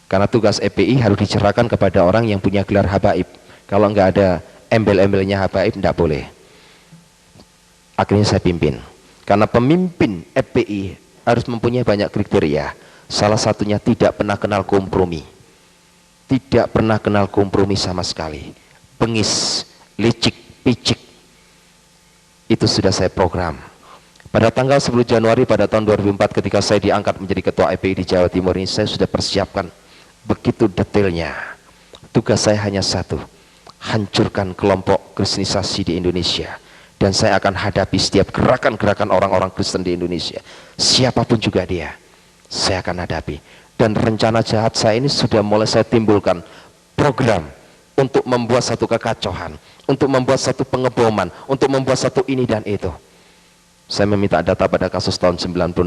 karena tugas EPI harus dicerahkan kepada orang yang punya gelar habaib. Kalau nggak ada embel-embelnya habaib, tidak boleh. Akhirnya saya pimpin. Karena pemimpin FPI harus mempunyai banyak kriteria. Salah satunya tidak pernah kenal kompromi. Tidak pernah kenal kompromi sama sekali. Bengis, licik, picik. Itu sudah saya program. Pada tanggal 10 Januari pada tahun 2004 ketika saya diangkat menjadi ketua FPI di Jawa Timur ini, saya sudah persiapkan begitu detailnya. Tugas saya hanya satu, hancurkan kelompok kristenisasi di Indonesia. Dan saya akan hadapi setiap gerakan-gerakan orang-orang Kristen di Indonesia. Siapapun juga dia, saya akan hadapi. Dan rencana jahat saya ini sudah mulai saya timbulkan program untuk membuat satu kekacauan, untuk membuat satu pengeboman, untuk membuat satu ini dan itu. Saya meminta data pada kasus tahun 96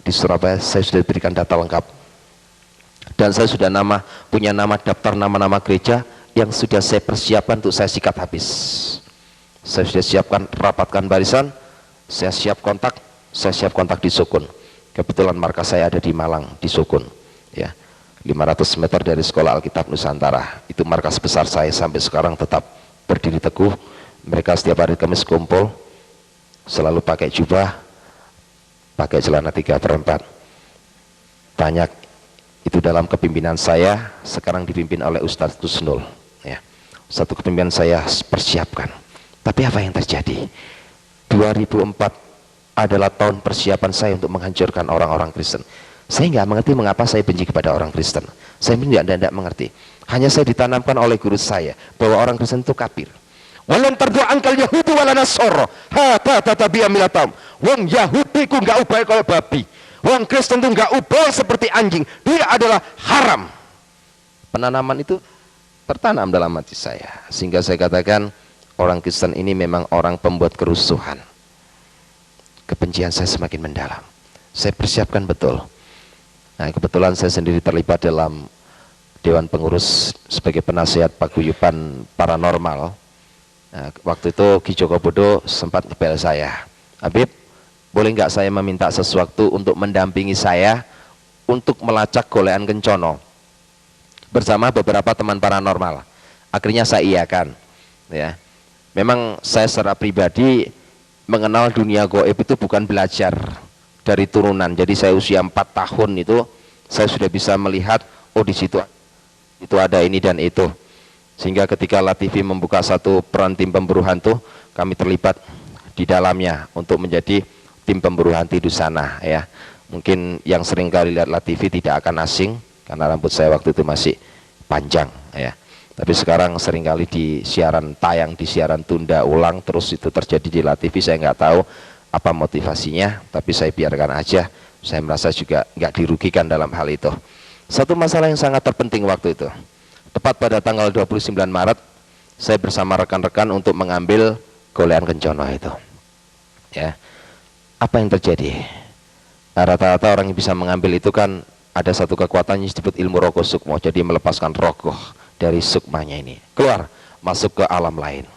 di Surabaya, saya sudah diberikan data lengkap. Dan saya sudah punya nama daftar nama-nama gereja yang sudah saya persiapkan untuk saya sikat habis. Saya sudah siapkan, rapatkan barisan, saya siap kontak di Sukun. Kebetulan markas saya ada di Malang, di Sukun, ya, 500 meter dari Sekolah Alkitab Nusantara. Itu markas besar saya sampai sekarang tetap berdiri teguh. Mereka setiap hari Kamis kumpul, selalu pakai jubah, pakai celana 3/4. Tanya, itu dalam kepimpinan saya, sekarang dipimpin oleh Ustadz Kusnul, ya. Satu kepimpinan saya persiapkan. Tapi apa yang terjadi? 2004 adalah tahun persiapan saya untuk menghancurkan orang-orang Kristen. Saya nggak mengerti mengapa saya benci kepada orang Kristen. Saya tidak mengerti. Hanya saya ditanamkan oleh guru saya bahwa orang Kristen itu kafir. Walan terdoan kal Yahudi wala Nasoro. Hatta tatabiya milatam. Wong Yahudi ku nggak ubah kayak babi. Wong Kristen itu nggak ubah seperti anjing. Dia adalah haram. Penanaman itu tertanam dalam hati saya, sehingga saya katakan, orang Kristen ini memang orang pembuat kerusuhan. Kebencian saya semakin mendalam. Saya persiapkan betul. Nah, kebetulan saya sendiri terlibat dalam Dewan Pengurus sebagai penasihat paguyuban paranormal. Nah, waktu itu Ki Joko Bodo sempat ngepel saya, Habib, boleh nggak saya meminta sesuatu untuk mendampingi saya untuk melacak golekan kencono bersama beberapa teman paranormal. Akhirnya saya iakan, ya. Memang saya secara pribadi mengenal dunia goib itu bukan belajar dari turunan. Jadi saya usia 4 tahun itu saya sudah bisa melihat, oh di situ itu ada ini dan itu. Sehingga ketika LaTV membuka satu peran tim pemburu hantu, kami terlibat di dalamnya untuk menjadi tim pemburu hantu di sana, ya. Mungkin yang sering kali lihat LaTV tidak akan asing karena rambut saya waktu itu masih panjang, ya. Tapi sekarang seringkali di siaran tayang, di siaran tunda ulang terus itu terjadi di LaTV. Saya nggak tahu apa motivasinya, tapi saya biarkan aja. Saya merasa juga nggak dirugikan dalam hal itu. Satu masalah yang sangat terpenting waktu itu, tepat pada tanggal 29 Maret, saya bersama rekan-rekan untuk mengambil golekan kencono itu. Ya, apa yang terjadi? Rata-rata orang yang bisa mengambil itu kan ada satu kekuatan yang disebut ilmu rogo sukmo, jadi melepaskan rogoh dari sukmanya ini, keluar, masuk ke alam lain.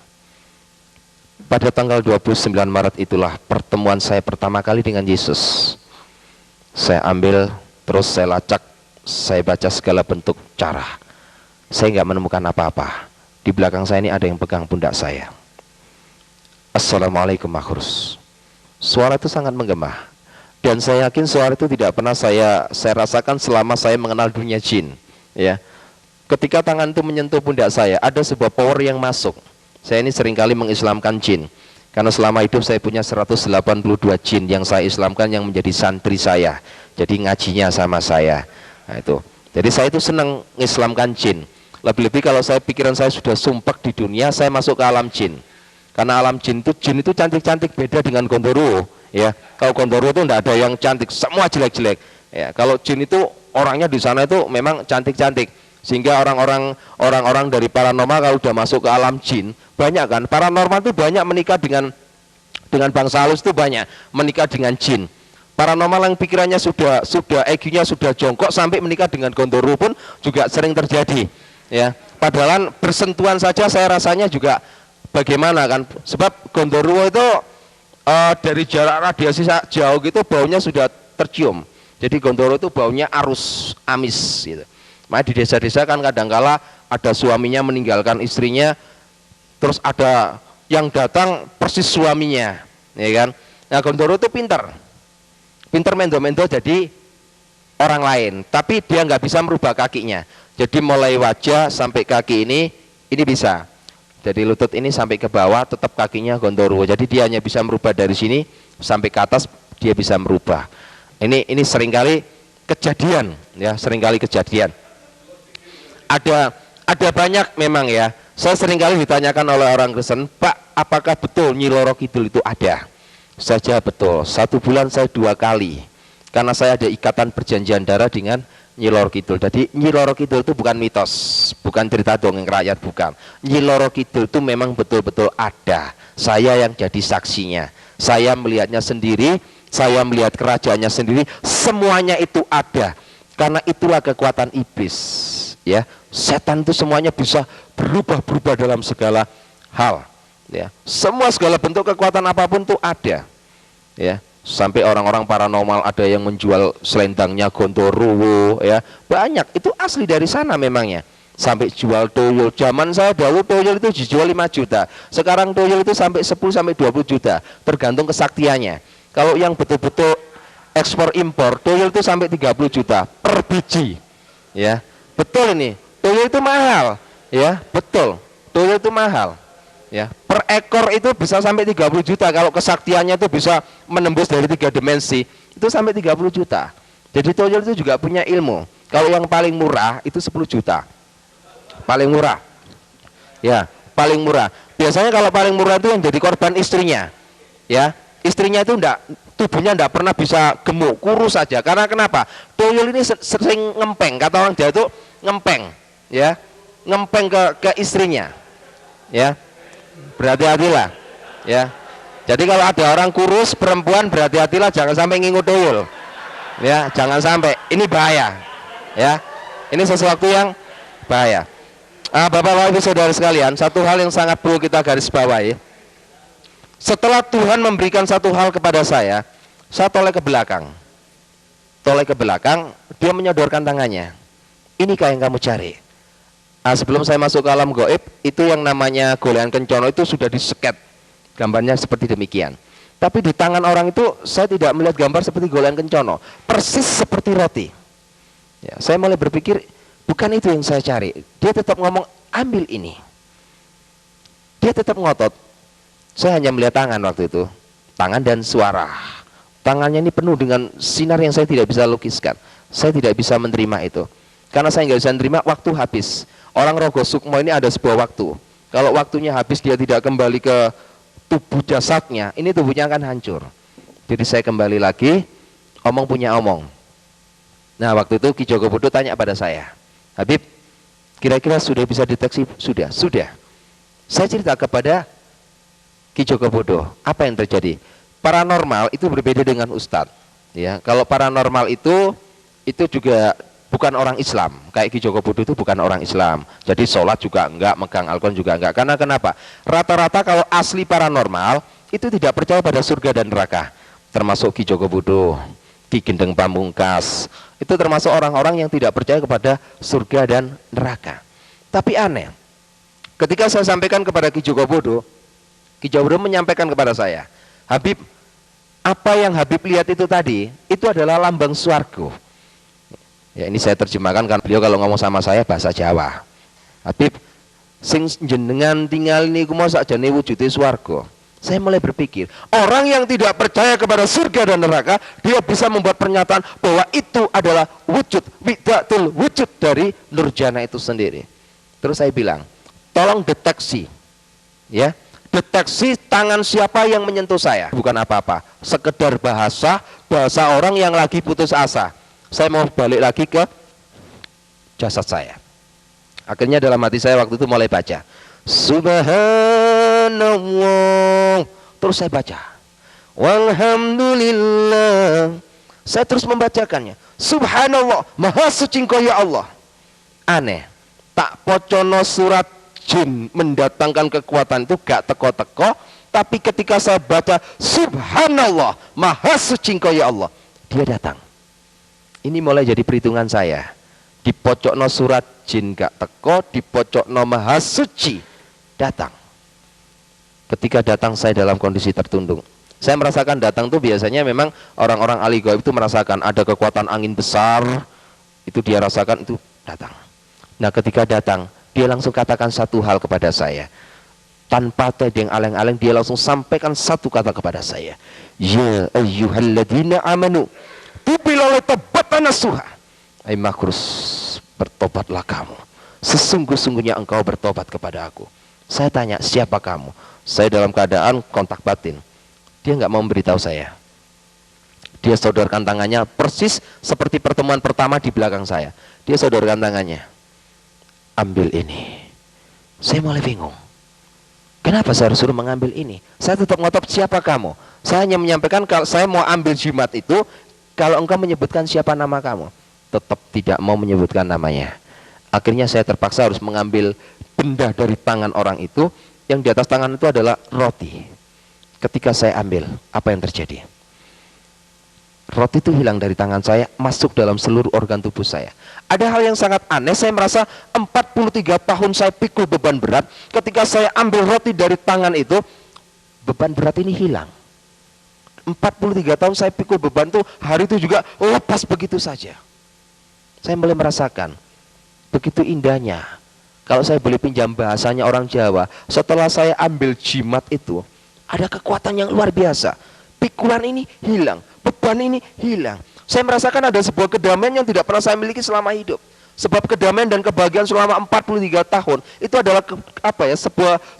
pada tanggal 29 Maret itulah pertemuan saya pertama kali dengan Yesus. Saya ambil, terus saya lacak, saya baca segala bentuk cara. Saya nggak menemukan apa-apa. Di belakang saya ini ada yang pegang pundak saya. Assalamualaikum Makhurus. Suara itu sangat menggema. Dan saya yakin suara itu tidak pernah saya rasakan selama saya mengenal dunia jin. Ya, ketika tangan itu menyentuh pundak saya, ada sebuah power yang masuk. Saya ini seringkali mengislamkan jin, karena selama hidup saya punya 182 jin yang saya islamkan, yang menjadi santri saya. Jadi ngajinya sama saya. Nah, itu. Jadi saya itu senang mengislamkan jin. Lebih-lebih kalau pikiran saya sudah sumpek di dunia, saya masuk ke alam jin. Karena alam jin itu cantik-cantik, beda dengan Gondoruo. Ya, kalau Gondoruo itu tidak ada yang cantik, semua jelek-jelek. Ya, kalau jin itu orangnya di sana itu memang cantik-cantik. Sehingga orang-orang dari paranormal kalau udah masuk ke alam jin, banyak kan, paranormal itu banyak menikah dengan bangsa halus, itu banyak menikah dengan jin. Paranormal yang pikirannya sudah EQ-nya sudah jongkok sampai menikah dengan Gondoruo pun juga sering terjadi. Ya, padahal bersentuhan saja saya rasanya juga bagaimana kan, sebab Gondoruo itu dari jarak radiasi jauh gitu baunya sudah tercium. Jadi Gondoruo itu baunya arus amis gitu. Makanya di desa-desa kan kadangkala ada suaminya meninggalkan istrinya, terus ada yang datang persis suaminya, ya kan. Nah, Gondoruo itu pintar mendo-mendo jadi orang lain, tapi dia nggak bisa merubah kakinya. Jadi mulai wajah sampai kaki ini bisa. Jadi lutut ini sampai ke bawah tetap kakinya Gondoruo. Jadi dia hanya bisa merubah dari sini sampai ke atas, dia bisa merubah. Ini seringkali kejadian, ya, seringkali kejadian. Ada banyak memang ya. Saya seringkali ditanyakan oleh orang Kristen, Pak, apakah betul Nyi Roro Kidul itu ada? Saja betul. 1 bulan saya 2 kali. Karena saya ada ikatan perjanjian darah dengan Nyi Roro Kidul. Jadi Nyi Roro Kidul itu bukan mitos, bukan cerita dongeng rakyat, bukan. Nyi Roro Kidul itu memang betul-betul ada. Saya yang jadi saksinya. Saya melihatnya sendiri, saya melihat kerajaannya sendiri, semuanya itu ada. Karena itulah kekuatan iblis, ya. Setan itu semuanya bisa berubah-berubah dalam segala hal, ya. Segala bentuk kekuatan apapun itu ada, ya. Sampai orang-orang paranormal ada yang menjual selendangnya Gondoruo, ya. Banyak, itu asli dari sana memangnya. Sampai jual toyol. Zaman saya dahulu toyol itu dijual 5 juta. Sekarang toyol itu sampai 10 sampai 20 juta, tergantung kesaktiannya. Kalau yang betul-betul ekspor impor, toyol itu sampai 30 juta per biji, ya. Betul ini, toyol itu mahal, ya, betul, toyol itu mahal, ya. Per ekor itu bisa sampai 30 juta. Kalau kesaktiannya itu bisa menembus dari 3 dimensi, itu sampai 30 juta. Jadi toyol itu juga punya ilmu. Kalau yang paling murah itu 10 juta, paling murah, ya, paling murah. Biasanya kalau paling murah itu yang jadi korban istrinya, ya. Istrinya itu tubuhnya tidak pernah bisa gemuk, kurus saja. Karena kenapa? Toyol ini sering ngempeng, kata orang Jawa itu ngempeng, ya, ngempeng ke istrinya, ya. Berhati-hatilah, ya. Jadi kalau ada orang kurus perempuan, berhati-hatilah, jangan sampai ngingu toyol, ya, jangan sampai. Ini bahaya, ya. Ini sesuatu yang bahaya. Bapak-bapak, ibu, saudara sekalian, satu hal yang sangat perlu kita garis bawahi. Setelah Tuhan memberikan satu hal kepada saya toleh ke belakang. Toleh ke belakang, dia menyodorkan tangannya. Inikah yang kamu cari? Sebelum saya masuk ke alam gaib, itu yang namanya golean kencono itu sudah diseket. Gambarnya seperti demikian. Tapi di tangan orang itu saya tidak melihat gambar seperti golean kencono. Persis seperti roti. Ya, saya mulai berpikir, bukan itu yang saya cari. Dia tetap ngomong, ambil ini. Dia tetap ngotot. Saya hanya melihat tangan waktu itu, tangan dan suara. Tangannya ini penuh dengan sinar yang saya tidak bisa lukiskan. Saya tidak bisa menerima itu. Karena saya nggak bisa menerima, waktu habis. Orang Rogo Sukmo ini ada sebuah waktu. Kalau waktunya habis, dia tidak kembali ke tubuh jasadnya, ini tubuhnya akan hancur. Jadi saya kembali lagi, omong punya omong. Nah, waktu itu Ki Jogobodo tanya pada saya, Habib, kira-kira sudah bisa deteksi? Sudah. Saya cerita kepada Ki Jogobodo, apa yang terjadi? Paranormal itu berbeda dengan ustadz, ya. Kalau paranormal itu juga bukan orang Islam. Kayak Ki Joko Budo itu bukan orang Islam. Jadi sholat juga enggak, megang Al-Quran juga enggak. Karena kenapa? Rata-rata kalau asli paranormal itu tidak percaya pada surga dan neraka. Termasuk Ki Joko Budo, Ki Gendeng Pamungkas. Itu termasuk orang-orang yang tidak percaya kepada surga dan neraka. Tapi aneh, ketika saya sampaikan kepada Ki Joko Budo menyampaikan kepada saya, Habib, apa yang Habib lihat itu tadi, itu adalah lambang swarga. Ya, ini saya terjemahkan kan beliau kalau ngomong sama saya bahasa Jawa. Habib, sing jenengan tinggal ini kumo sakjane wujude swarga. Saya mulai berpikir, orang yang tidak percaya kepada surga dan neraka, dia bisa membuat pernyataan bahwa itu adalah wujud, widatul wujud dari Nurjana itu sendiri. Terus saya bilang, tolong deteksi, ya, deteksi tangan siapa yang menyentuh saya. Bukan apa-apa, sekedar bahasa orang yang lagi putus asa. Saya mau balik lagi ke jasad saya. Akhirnya dalam hati saya waktu itu mulai baca, Subhanallah. Terus saya baca, Walhamdulillah. Saya terus membacakannya, Subhanallah, Maha Suci Engkau ya Allah. Aneh, tak pocono surat jin mendatangkan kekuatan itu gak teko-teko, tapi ketika saya baca Subhanallah, Maha Suci Engkau ya Allah, dia datang. Ini mulai jadi perhitungan saya. Di pojokno surat jin gak teko, di pojokno Maha Suci datang. Ketika datang saya dalam kondisi tertundung. Saya merasakan datang tuh biasanya memang orang-orang ahli gaib itu merasakan ada kekuatan angin besar, itu dia rasakan, itu datang. Nah ketika datang, dia langsung katakan satu hal kepada saya. Tanpa tedeng aleng-aleng, dia langsung sampaikan satu kata kepada saya. Ya ayyuhalladzina amanu, tubilole tobatana suha. Hai makrus, bertobatlah kamu. Sesungguh-sungguhnya engkau bertobat kepada aku. Saya tanya, siapa kamu? Saya dalam keadaan kontak batin. Dia nggak mau memberitahu saya. Dia sodorkan tangannya persis seperti pertemuan pertama di belakang saya. Dia sodorkan tangannya. Ambil ini. Saya mulai bingung. Kenapa saya harus suruh mengambil ini? Saya tetap ngotot, siapa kamu? Saya hanya menyampaikan kalau saya mau ambil jimat itu, kalau engkau menyebutkan siapa nama kamu. Tetap tidak mau menyebutkan namanya. Akhirnya saya terpaksa harus mengambil benda dari tangan orang itu. Yang di atas tangan itu adalah roti. Ketika saya ambil, apa yang terjadi? Roti itu hilang dari tangan saya, masuk dalam seluruh organ tubuh saya. Ada hal yang sangat aneh, saya merasa 43 tahun saya pikul beban berat. Ketika saya ambil roti dari tangan itu, beban berat ini hilang. 43 tahun saya pikul beban itu, hari itu juga lepas begitu saja. Saya mulai merasakan begitu indahnya. Kalau saya boleh pinjam bahasanya orang Jawa, setelah saya ambil jimat itu, ada kekuatan yang luar biasa. Pikulan ini hilang, beban ini hilang. Saya merasakan ada sebuah kedamaian yang tidak pernah saya miliki selama hidup. Sebab kedamaian dan kebahagiaan selama 43 tahun itu adalah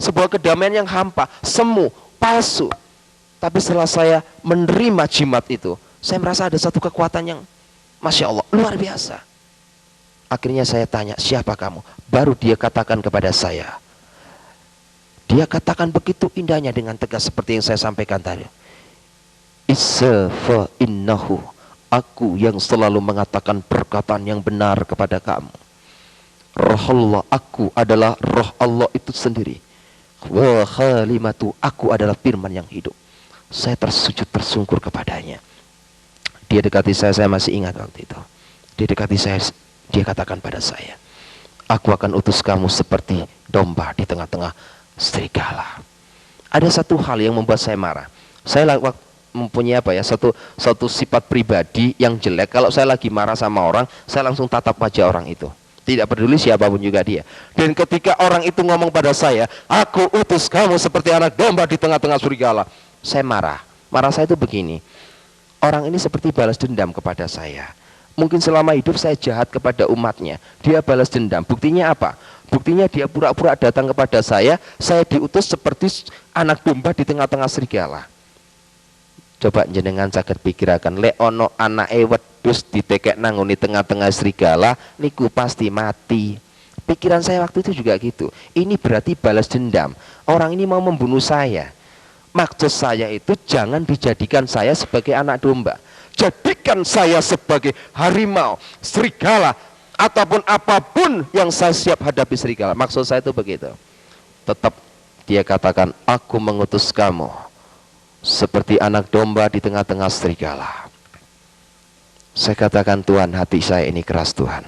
sebuah kedamaian yang hampa, semu, palsu. Tapi setelah saya menerima jimat itu, saya merasa ada satu kekuatan yang Masya Allah, luar biasa. Akhirnya saya tanya, siapa kamu? Baru dia katakan kepada saya. Dia katakan begitu indahnya dengan tegas seperti yang saya sampaikan tadi. Isa fa innahu, aku yang selalu mengatakan perkataan yang benar kepada kamu. Roh Allah, aku adalah roh Allah itu sendiri. Wa khalimatu, aku adalah firman yang hidup. Saya tersujud tersungkur kepadanya. Dia dekati saya masih ingat waktu itu. Dia dekati saya, dia katakan pada saya, aku akan utus kamu seperti domba di tengah-tengah serigala. Ada satu hal yang membuat saya marah. Saya mempunyai satu sifat pribadi yang jelek. Kalau saya lagi marah sama orang, saya langsung tatap wajah orang itu. Tidak peduli siapapun juga dia. Dan ketika orang itu ngomong pada saya, aku utus kamu seperti anak domba di tengah-tengah serigala, saya marah. Marah saya itu begini. Orang ini seperti balas dendam kepada saya. Mungkin selama hidup saya jahat kepada umatnya, dia balas dendam. Buktinya apa? Buktinya dia pura-pura datang kepada saya diutus seperti anak domba di tengah-tengah serigala. Coba jenengan saged pikiraken, lek ono anake wedhus ditekek nangoni tengah-tengah serigala, niku pasti mati. Pikiran saya waktu itu juga gitu. Ini berarti balas dendam. Orang ini mau membunuh saya. Maksud saya itu jangan dijadikan saya sebagai anak domba. jadikan saya sebagai harimau, serigala, ataupun apapun yang saya siap hadapi serigala. Maksud saya itu begitu. Tetap dia katakan, aku mengutus kamu seperti anak domba di tengah-tengah serigala. Saya katakan, Tuhan, hati saya ini keras, Tuhan.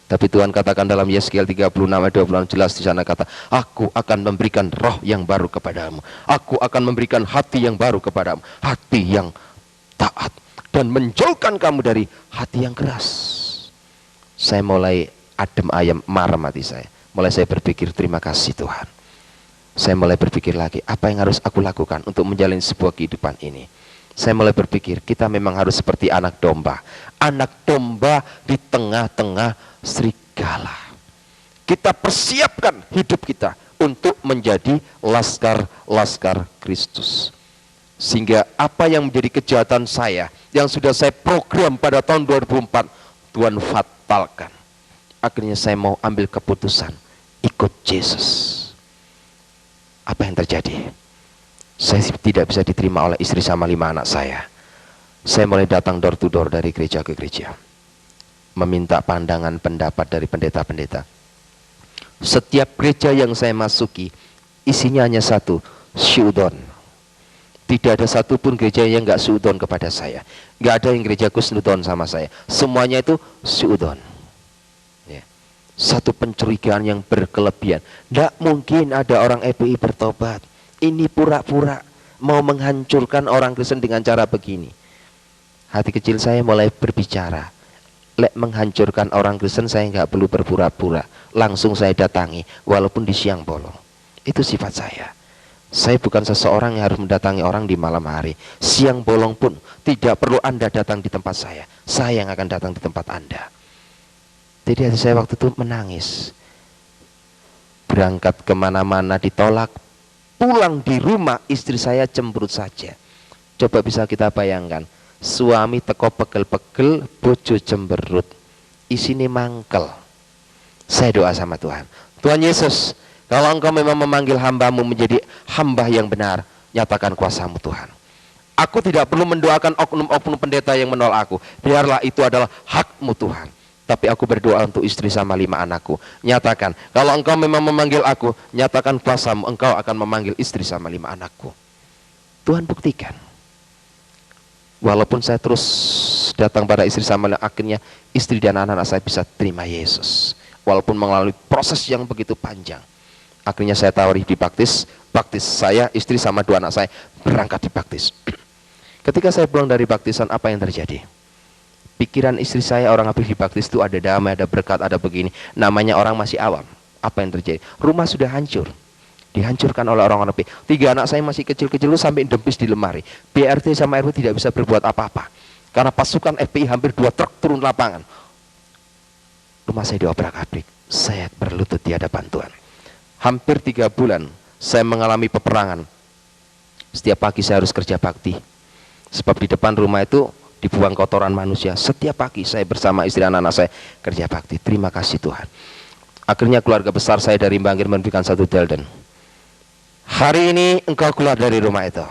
Tapi Tuhan katakan dalam Yeskiel 36 ayat 26 jelas di sana kata, aku akan memberikan roh yang baru kepadamu. Aku akan memberikan hati yang baru kepadamu. Hati yang taat. Dan menjauhkan kamu dari hati yang keras. Saya mulai adem ayam marah hati saya. Mulai saya berpikir, terima kasih Tuhan. Saya mulai berpikir lagi, apa yang harus aku lakukan untuk menjalani sebuah kehidupan ini. Saya mulai berpikir, kita memang harus seperti anak domba. Anak domba di tengah-tengah serigala. Kita persiapkan hidup kita untuk menjadi laskar-laskar Kristus. Sehingga apa yang menjadi kejahatan saya, yang sudah saya program pada tahun 2004, Tuhan fatalkan. Akhirnya saya mau ambil keputusan, ikut Yesus. Apa yang terjadi? Saya tidak bisa diterima oleh istri sama 5 anak saya. Saya mulai datang door to door dari gereja ke gereja, meminta pandangan pendapat dari pendeta-pendeta. Setiap gereja yang saya masuki, isinya hanya satu, syudon. Tidak ada satupun gereja yang nggak syudon kepada saya. Nggak ada yang gereja kusnudon sama saya. Semuanya itu syudon. Ya. Satu pencurigaan yang berkelebihan. Nggak mungkin ada orang EPI bertobat. Ini pura-pura mau menghancurkan orang Kristen dengan cara begini. Hati kecil saya mulai berbicara. Lek menghancurkan orang Kristen saya nggak perlu berpura-pura. Langsung saya datangi walaupun di siang bolong. Itu sifat saya. Saya bukan seseorang yang harus mendatangi orang di malam hari. Siang bolong pun tidak perlu Anda datang di tempat saya. Saya yang akan datang di tempat Anda. Jadi hati saya waktu itu menangis. Berangkat kemana-mana ditolak. Pulang di rumah istri saya cemberut saja. Coba bisa kita bayangkan. Suami teko pegel-pegel, bojo cemberut. Isine mangkel. Saya doa sama Tuhan. Tuhan Yesus, kalau engkau memang memanggil hambamu menjadi hamba yang benar, nyatakan kuasamu Tuhan. Aku tidak perlu mendoakan oknum-oknum pendeta yang menolak aku. Biarlah itu adalah hakmu Tuhan. Tapi aku berdoa untuk istri sama 5 anakku. Nyatakan, kalau engkau memang memanggil aku, nyatakan kuasamu, engkau akan memanggil istri sama 5 anakku. Tuhan buktikan. Walaupun saya terus datang pada istri sama, akhirnya istri dan anak-anak saya bisa terima Yesus. Walaupun melalui proses yang begitu panjang. Akhirnya saya tawari dibaptis. Baptis saya, istri sama 2 anak saya berangkat dibaptis. Ketika saya pulang dari baptisan, apa yang terjadi? Pikiran istri saya, orang habis dibaptis itu ada damai, ada berkat, ada begini. Namanya orang masih awam. Apa yang terjadi? Rumah sudah hancur. Dihancurkan oleh orang-orang lebih. 3 anak saya masih kecil-kecil sampai dempis di lemari. BRT sama RW tidak bisa berbuat apa-apa. Karena pasukan FPI hampir 2 truk turun lapangan. Rumah saya diobrak-abrik. Saya berlutut di hadapan Tuhan. Hampir 3 bulan saya mengalami peperangan. Setiap pagi saya harus kerja bakti. Sebab di depan rumah itu dibuang kotoran manusia. Setiap pagi saya bersama istri anak-anak saya kerja bakti. Terima kasih Tuhan. Akhirnya keluarga besar saya dari Bangkir memberikan satu delden. Hari ini engkau keluar dari rumah itu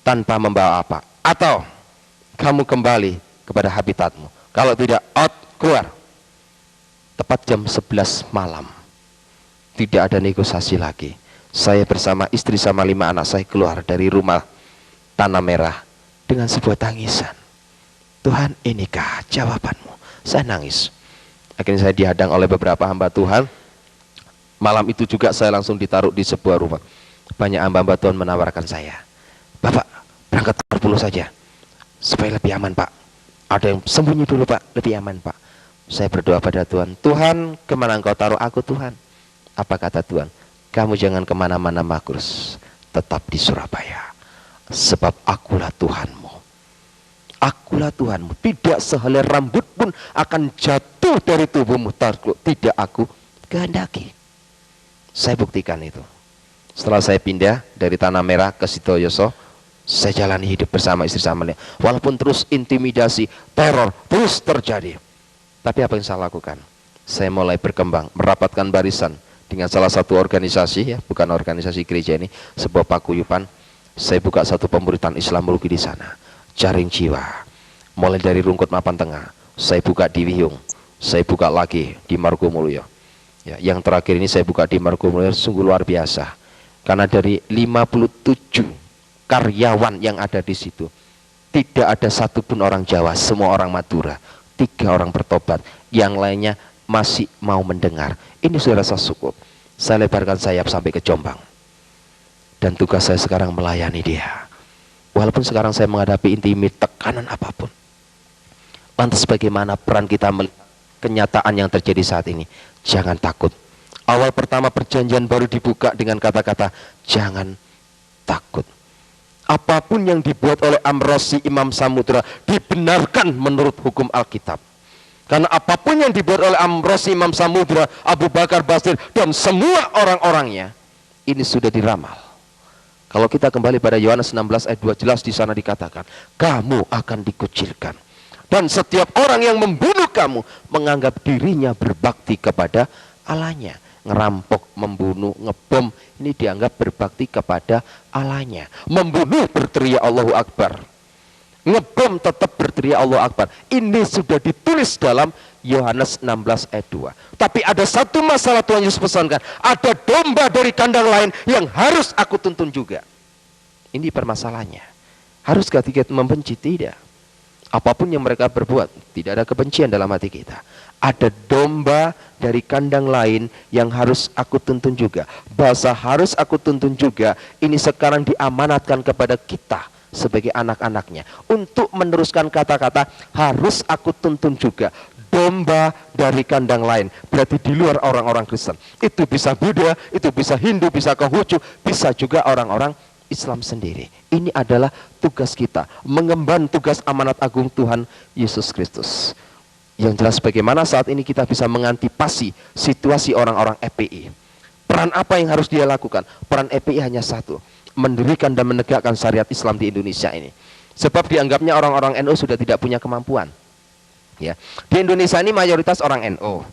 tanpa membawa apa. Atau kamu kembali kepada habitatmu. Kalau tidak, out, keluar. Tepat jam 11 malam. Tidak ada negosiasi lagi. Saya bersama istri sama 5 anak saya keluar dari rumah Tanah Merah dengan sebuah tangisan. Tuhan, inikah jawabanmu? Saya nangis. Akhirnya saya dihadang oleh beberapa hamba Tuhan. Malam itu juga saya langsung ditaruh di sebuah rumah. Banyak hamba-hamba Tuhan menawarkan saya, Bapak berangkat ke Pulau saja supaya lebih aman Pak. Ada yang sembunyi dulu Pak, lebih aman Pak. Saya berdoa pada Tuhan, Tuhan kemana engkau taruh aku Tuhan? Apa kata Tuhan? Kamu jangan kemana-mana Markus, tetap di Surabaya. Sebab akulah Tuhanmu. Akulah Tuhanmu. Tidak sehelai rambut pun akan jatuh dari tubuhmu. Tidak aku kehendaki. Saya buktikan itu. Setelah saya pindah dari Tanah Merah ke Sitoyoso, saya jalani hidup bersama istri sama. Walaupun terus intimidasi, teror terus terjadi. Tapi apa yang saya lakukan? Saya mulai berkembang, merapatkan barisan dengan salah satu organisasi, ya, bukan organisasi gereja ini, sebuah paguyuban. Saya buka satu pemuritan Islam Muluki di sana. jaring jiwa. Mulai dari Rungkut Mapan Tengah, saya buka di Wiyung, saya buka lagi di Margomulyo. Ya, yang terakhir ini saya buka di Margomulyo, sungguh luar biasa. Karena dari 57 karyawan yang ada di situ, tidak ada satupun orang Jawa, semua orang Madura. 3 orang bertobat, yang lainnya masih mau mendengar. Ini sudah rasa cukup. Saya lebarkan sayap sampai ke Jombang. Dan tugas saya sekarang melayani dia. Walaupun sekarang saya menghadapi intimid, tekanan apapun. Lantas bagaimana peran kita melihat kenyataan yang terjadi saat ini? Jangan takut. Awal pertama perjanjian baru dibuka dengan kata-kata jangan takut. Apapun yang dibuat oleh Amrosi Imam Samudra dibenarkan menurut hukum Alkitab. Karena apapun yang dibuat oleh Amrosi Imam Samudra, Abu Bakar Basir, dan semua orang-orangnya, ini sudah diramal. Kalau kita kembali pada Yohanes 16 ayat 2, jelas di sana dikatakan, kamu akan dikucilkan. Dan setiap orang yang membunuh kamu menganggap dirinya berbakti kepada Allahnya. Ngerampok, membunuh, ngebom, ini dianggap berbakti kepada Allahnya. Membunuh berteriak Allahu Akbar, ngebom tetap berteriak Allahu Akbar. Ini sudah ditulis dalam Yohanes 16 ayat 2. Tapi ada satu masalah Tuhan Yesus pesankan, ada domba dari kandang lain yang harus aku tuntun juga. Ini permasalahannya. Haruskah kita membenci? Tidak. Apapun yang mereka berbuat, tidak ada kebencian dalam hati kita. Ada domba dari kandang lain yang harus aku tuntun juga. Bahasa harus aku tuntun juga, ini sekarang diamanatkan kepada kita sebagai anak-anaknya. Untuk meneruskan kata-kata, harus aku tuntun juga. Domba dari kandang lain, berarti di luar orang-orang Kristen. Itu bisa Buddha, itu bisa Hindu, bisa Konghucu, bisa juga orang-orang Islam sendiri. Ini adalah tugas kita, mengemban tugas amanat agung Tuhan Yesus Kristus. Yang jelas bagaimana saat ini kita bisa mengantipasi situasi orang-orang FPI. Peran apa yang harus dia lakukan? Peran FPI hanya satu, mendirikan dan menegakkan syariat Islam di Indonesia ini. Sebab dianggapnya orang-orang NU sudah tidak punya kemampuan. Ya, di Indonesia ini mayoritas orang NU.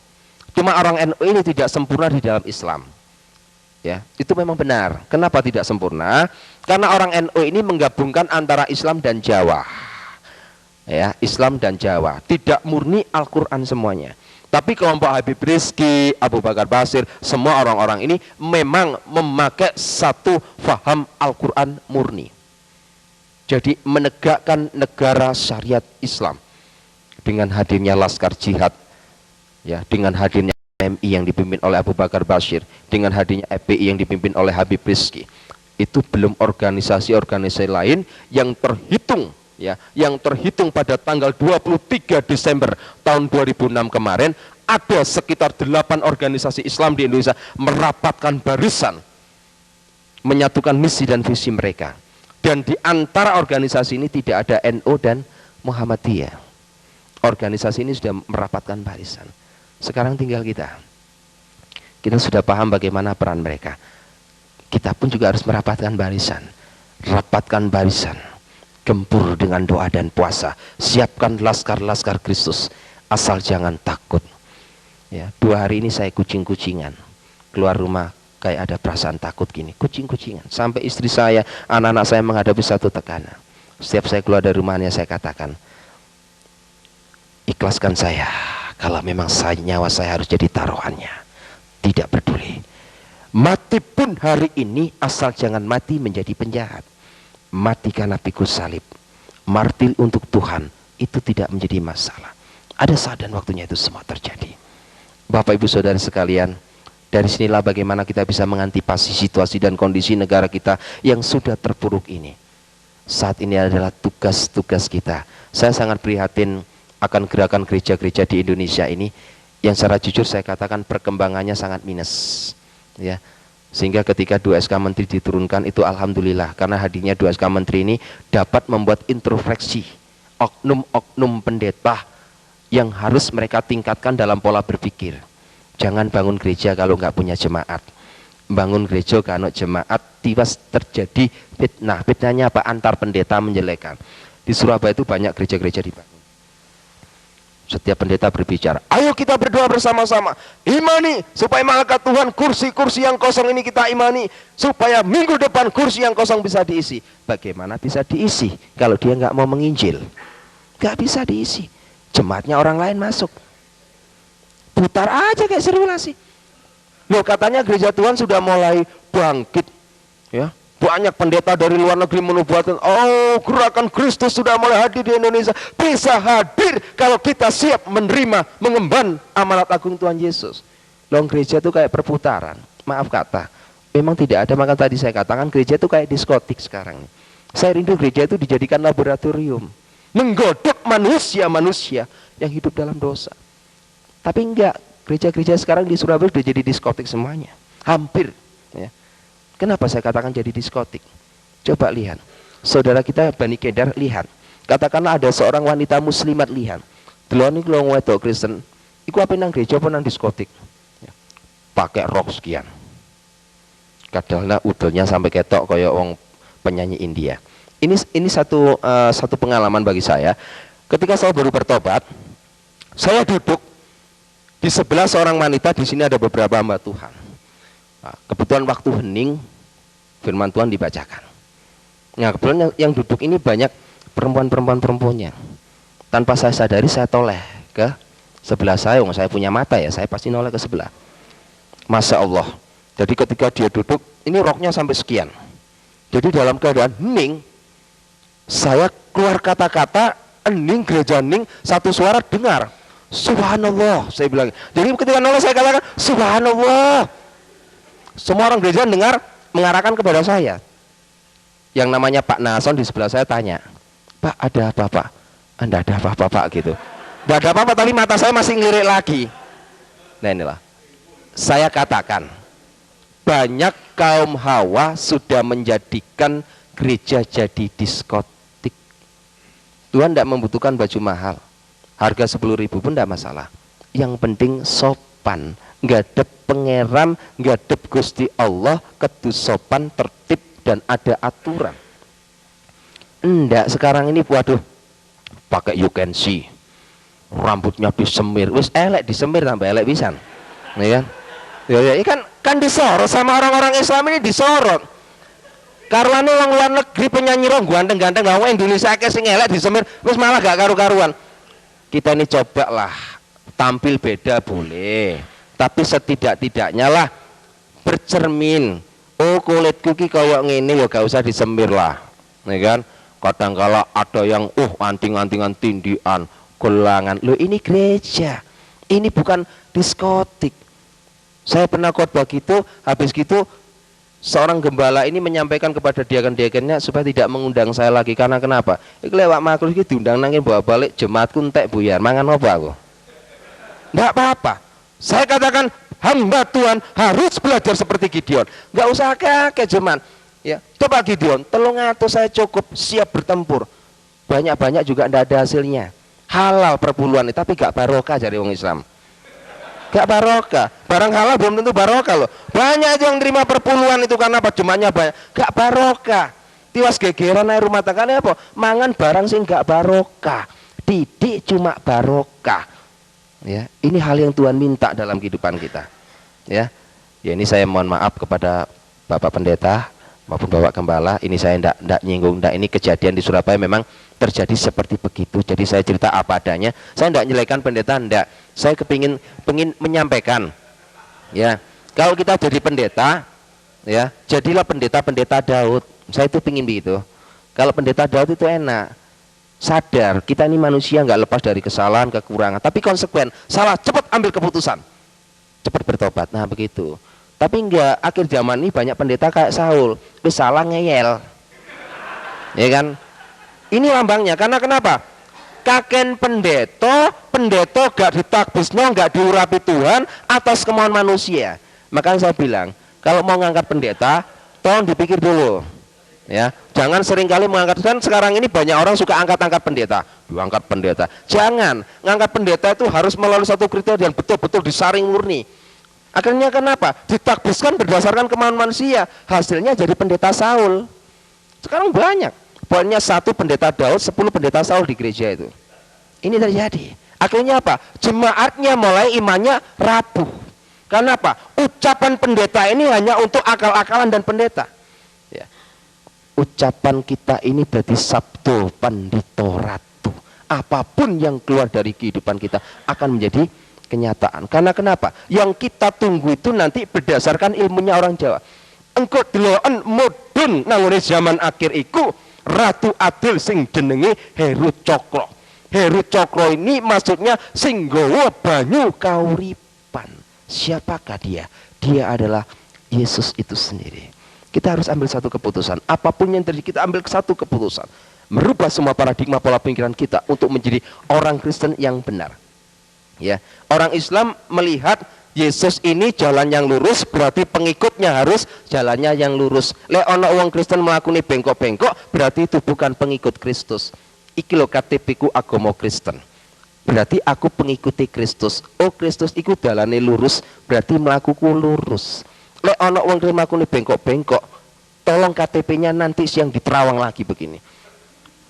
Cuma orang NU ini tidak sempurna di dalam Islam. Ya, itu memang benar. Kenapa tidak sempurna? Karena orang NU ini menggabungkan antara Islam dan Jawa. Ya, Islam dan Jawa, tidak murni Al-Qur'an semuanya. Tapi kelompok Habib Rizki, Abu Bakar Basir, semua orang-orang ini memang memakai satu faham Al-Qur'an murni. Jadi menegakkan negara syariat Islam dengan hadirnya Laskar Jihad, ya, dengan hadirnya MI yang dipimpin oleh Abu Bakar Basir, dengan hadirnya FPI yang dipimpin oleh Habib Rizki. Itu belum organisasi-organisasi lain yang terhitung, ya, yang terhitung pada tanggal 23 Desember tahun 2006 kemarin, ada sekitar 8 organisasi Islam di Indonesia merapatkan barisan, menyatukan misi dan visi mereka. Dan di antara organisasi ini tidak ada NU dan Muhammadiyah. Organisasi ini sudah merapatkan barisan. Sekarang tinggal kita. Kita sudah paham bagaimana peran mereka. Kita pun juga harus merapatkan barisan. Rapatkan barisan. Gempur dengan doa dan puasa. Siapkan laskar-laskar Kristus. Asal jangan takut. Ya, 2 hari ini saya kucing-kucingan. Keluar rumah kayak ada perasaan takut gini. Kucing-kucingan. Sampai istri saya, anak-anak saya menghadapi satu tekanan. Setiap saya keluar dari rumahnya saya katakan, ikhlaskan saya. Kalau memang nyawa saya harus jadi taruhannya, tidak peduli. Mati pun hari ini asal jangan mati menjadi penjahat. Mati karena pikul salib, martir untuk Tuhan, itu tidak menjadi masalah. Ada saat dan waktunya itu semua terjadi. Bapak Ibu Saudara sekalian, dari sinilah bagaimana kita bisa mengantisipasi situasi dan kondisi negara kita yang sudah terpuruk ini. Saat ini adalah tugas-tugas kita. Saya sangat prihatin akan gerakan gereja-gereja di Indonesia ini yang secara jujur saya katakan perkembangannya sangat minus, ya. Sehingga ketika 2 SK Menteri diturunkan itu alhamdulillah, karena hadirnya 2 SK Menteri ini dapat membuat introspeksi oknum-oknum pendeta yang harus mereka tingkatkan dalam pola berpikir. Jangan bangun gereja kalau nggak punya jemaat. Bangun gereja kalau jemaat tiwas terjadi fitnah. Fitnahnya apa? Antar pendeta menjelekan. Di Surabaya itu banyak gereja-gereja dibangun. Setiap pendeta berbicara, ayo kita berdoa bersama-sama, imani supaya malaikat Tuhan kursi-kursi yang kosong ini kita imani, supaya minggu depan kursi yang kosong bisa diisi. Bagaimana bisa diisi kalau dia nggak mau menginjil? Nggak bisa diisi. Jemaatnya orang lain masuk, putar aja kayak sirkulasi. Loh, katanya gereja Tuhan sudah mulai bangkit, ya. Banyak pendeta dari luar negeri menubuatkan, oh gerakan Kristus sudah mulai hadir di Indonesia. Bisa hadir kalau kita siap menerima, mengemban amanat agung Tuhan Yesus. Loh, gereja itu kayak perputaran. Maaf kata, memang tidak ada, maka tadi saya katakan gereja itu kayak diskotik sekarang. Saya rindu gereja itu dijadikan laboratorium, menggodok manusia-manusia yang hidup dalam dosa. Tapi enggak, gereja-gereja sekarang di Surabaya sudah jadi diskotik semuanya. Hampir, ya. Kenapa saya katakan jadi diskotik? Coba lihat, saudara kita Bani Kedar, lihat. Katakanlah ada seorang wanita muslimat, lihat. Delon iki lho wedok Kristen, iku apa nang gereja apa nang diskotik? Ya. Pakai rok sekian. Kadanglah udelnya sampai ketok kayak wong penyanyi India. Ini satu pengalaman bagi saya. Ketika saya baru bertobat, saya duduk di sebelah seorang wanita, di sini ada beberapa hamba Tuhan. Nah, kebetulan waktu hening, firman Tuhan dibacakan. Nah, kebetulan yang duduk ini banyak perempuannya. Tanpa saya sadari, saya toleh ke sebelah saya. Saya punya mata ya, saya pasti noleh ke sebelah. Masya Allah. Jadi ketika dia duduk, ini roknya sampai sekian. Jadi dalam keadaan hening, saya keluar kata-kata, hening, gereja hening, satu suara dengar, Subhanallah, saya bilang. Jadi ketika noleh saya katakan, Subhanallah. Semua orang gereja dengar, mengarahkan kepada saya. Yang namanya Pak Nason di sebelah saya tanya, Pak, ada apa Pak? Anda ada apa Pak gitu. Tidak ada apa-apa, tapi mata saya masih ngelirik lagi. Nah inilah, saya katakan, banyak kaum hawa sudah menjadikan gereja jadi diskotik. Tuhan tidak membutuhkan baju mahal, harga 10.000 pun tidak masalah. Yang penting sopan, ngadep pangeran, ngadep Gusti Allah, kedu sopan, tertib, dan ada aturan. Enggak, sekarang ini waduh, pakai you can see, rambutnya disemir, wis elek disemir tambah elek pisan. Ya kan? Ya kan disorot sama orang-orang Islam ini, disorot. Karena wong luar negeri penyanyi rong ganteng-ganteng, wong Indonesia akeh sing elek disemir, wis malah gak karu-karuan. Kita ini cobalah tampil beda boleh, tapi setidak-tidaknya lah bercermin. Oh, kulitku ki kayak ngene ya gak usah disemir lah, ya kan? Kadang-kala ada yang anting-antingan tindian, gelangan. Loh, ini gereja, ini bukan diskotik. Saya pernah khotbah gitu, habis gitu seorang gembala ini menyampaikan kepada diaken-diakennya supaya tidak mengundang saya lagi. Karena kenapa? Iki lewat makhluk iki diundang nangin bawa balik jemaatku entek buyar, mangan apa aku? Enggak apa-apa. Saya katakan hamba Tuhan harus belajar seperti Gideon. Enggak usah kakek jemaat. Ya, coba Gideon, 300 saya cukup siap bertempur. Banyak-banyak juga enggak ada hasilnya. Halal perpuluhan, tapi enggak barokah dari orang Islam. Enggak barokah. Barang halal belum tentu barokah loh. Banyak yang terima perpuluhan itu karena apa? Jemaatnya banyak. Enggak barokah. Tiwas gegeran air rumah tangganya apa? Mangan barang sih enggak barokah. Didik cuma barokah. Ya, ini hal yang Tuhan minta dalam kehidupan kita. Ya, ini saya mohon maaf kepada Bapak Pendeta maupun Bapak Gembala. Ini saya tidak nyinggung, ini kejadian di Surabaya memang terjadi seperti begitu. Jadi saya cerita apa adanya. Saya tidak nyelekan pendeta, tidak. Saya pengen menyampaikan. Ya, kalau kita jadi pendeta, ya, jadilah pendeta Daud. Saya itu pengen begitu. Kalau pendeta Daud itu enak. Sadar kita ini manusia, nggak lepas dari kesalahan, kekurangan, tapi konsekuen. Salah cepat ambil keputusan, cepat bertobat. Nah begitu. Tapi enggak, akhir zaman ini banyak pendeta kayak Saul, salah ngeyel, ya kan? Ini lambangnya. Karena kenapa? Kaken pendeta gak ditakbisno, gak diurapi Tuhan atas kemauan manusia. Makanya saya bilang, kalau mau ngangkat pendeta, tolong dipikir dulu. Ya, jangan seringkali mengangkat. Kan sekarang ini banyak orang suka angkat-angkat pendeta, diangkat pendeta. Jangan, ngangkat pendeta itu harus melalui satu kriteria dan betul-betul disaring murni. Akhirnya kenapa? Ditakbiskan berdasarkan kemauan manusia. Hasilnya jadi pendeta Saul. Sekarang banyak. Pokoknya 1 pendeta Daud, 10 pendeta Saul di gereja itu. Ini terjadi. Akhirnya apa? Jemaatnya mulai imannya rapuh. Karena apa? Ucapan pendeta ini hanya untuk akal-akalan dan pendeta. Ya. Ucapan kita ini berarti sabdo pandito ratu. Apapun yang keluar dari kehidupan kita akan menjadi kenyataan. Karena kenapa? Yang kita tunggu itu nanti berdasarkan ilmunya orang Jawa. Engko deloken mudhun nang zaman akhir iku ratu adil sing jenenge Heru Cokro. Heru Cokro ini maksudnya sing nggawa banyu kauripan. Siapakah dia? Dia adalah Yesus itu sendiri. Kita harus ambil satu keputusan. Apapun yang terjadi, kita ambil satu keputusan. Merubah semua paradigma pola pikiran kita untuk menjadi orang Kristen yang benar. Ya, orang Islam melihat Yesus ini jalan yang lurus, berarti pengikutnya harus jalannya yang lurus. Lek ana wong Kristen mlakune bengkok-bengkok, berarti itu bukan pengikut Kristus. Iki lho KTP-ku agama Kristen. Berarti aku pengikuti Kristus. Oh, Kristus iku dalane lurus, berarti mlakuku lurus. Lek ana wong mlakune bengkok-bengkok, tolong KTP-nya nanti siang diterawang lagi begini.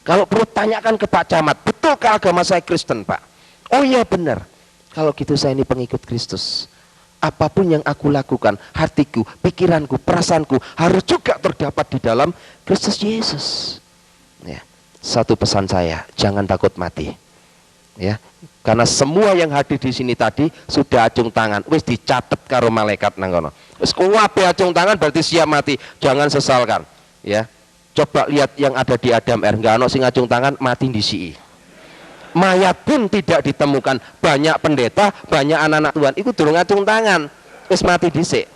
Kalau perlu tanyakan ke Pak Camat, betulkah agama saya Kristen, Pak? Oh iya benar. Kalau gitu saya ini pengikut Kristus. Apapun yang aku lakukan, hatiku, pikiranku, perasaanku harus juga terdapat di dalam Kristus Yesus. Ya. Satu pesan saya, jangan takut mati. Ya. Karena semua yang hadir di sini tadi sudah acung tangan, wis dicatat karo malaikat nang kono. Wis kuwabe acung tangan berarti siap mati. Jangan sesalkan. Ya. Coba lihat yang ada di Adam R, enggak ono sing acung tangan mati disiki. Mayat pun tidak ditemukan. Banyak pendeta, banyak anak-anak Tuhan itu durung ngacung tangan, wis mati dhisik.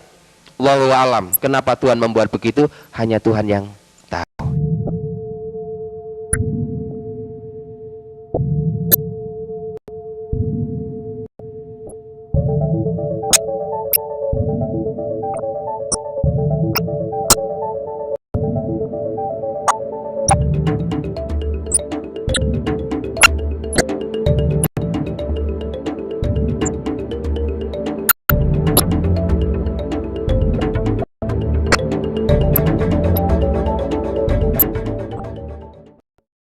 Wallahu alam. Kenapa Tuhan membuat begitu? Hanya Tuhan yang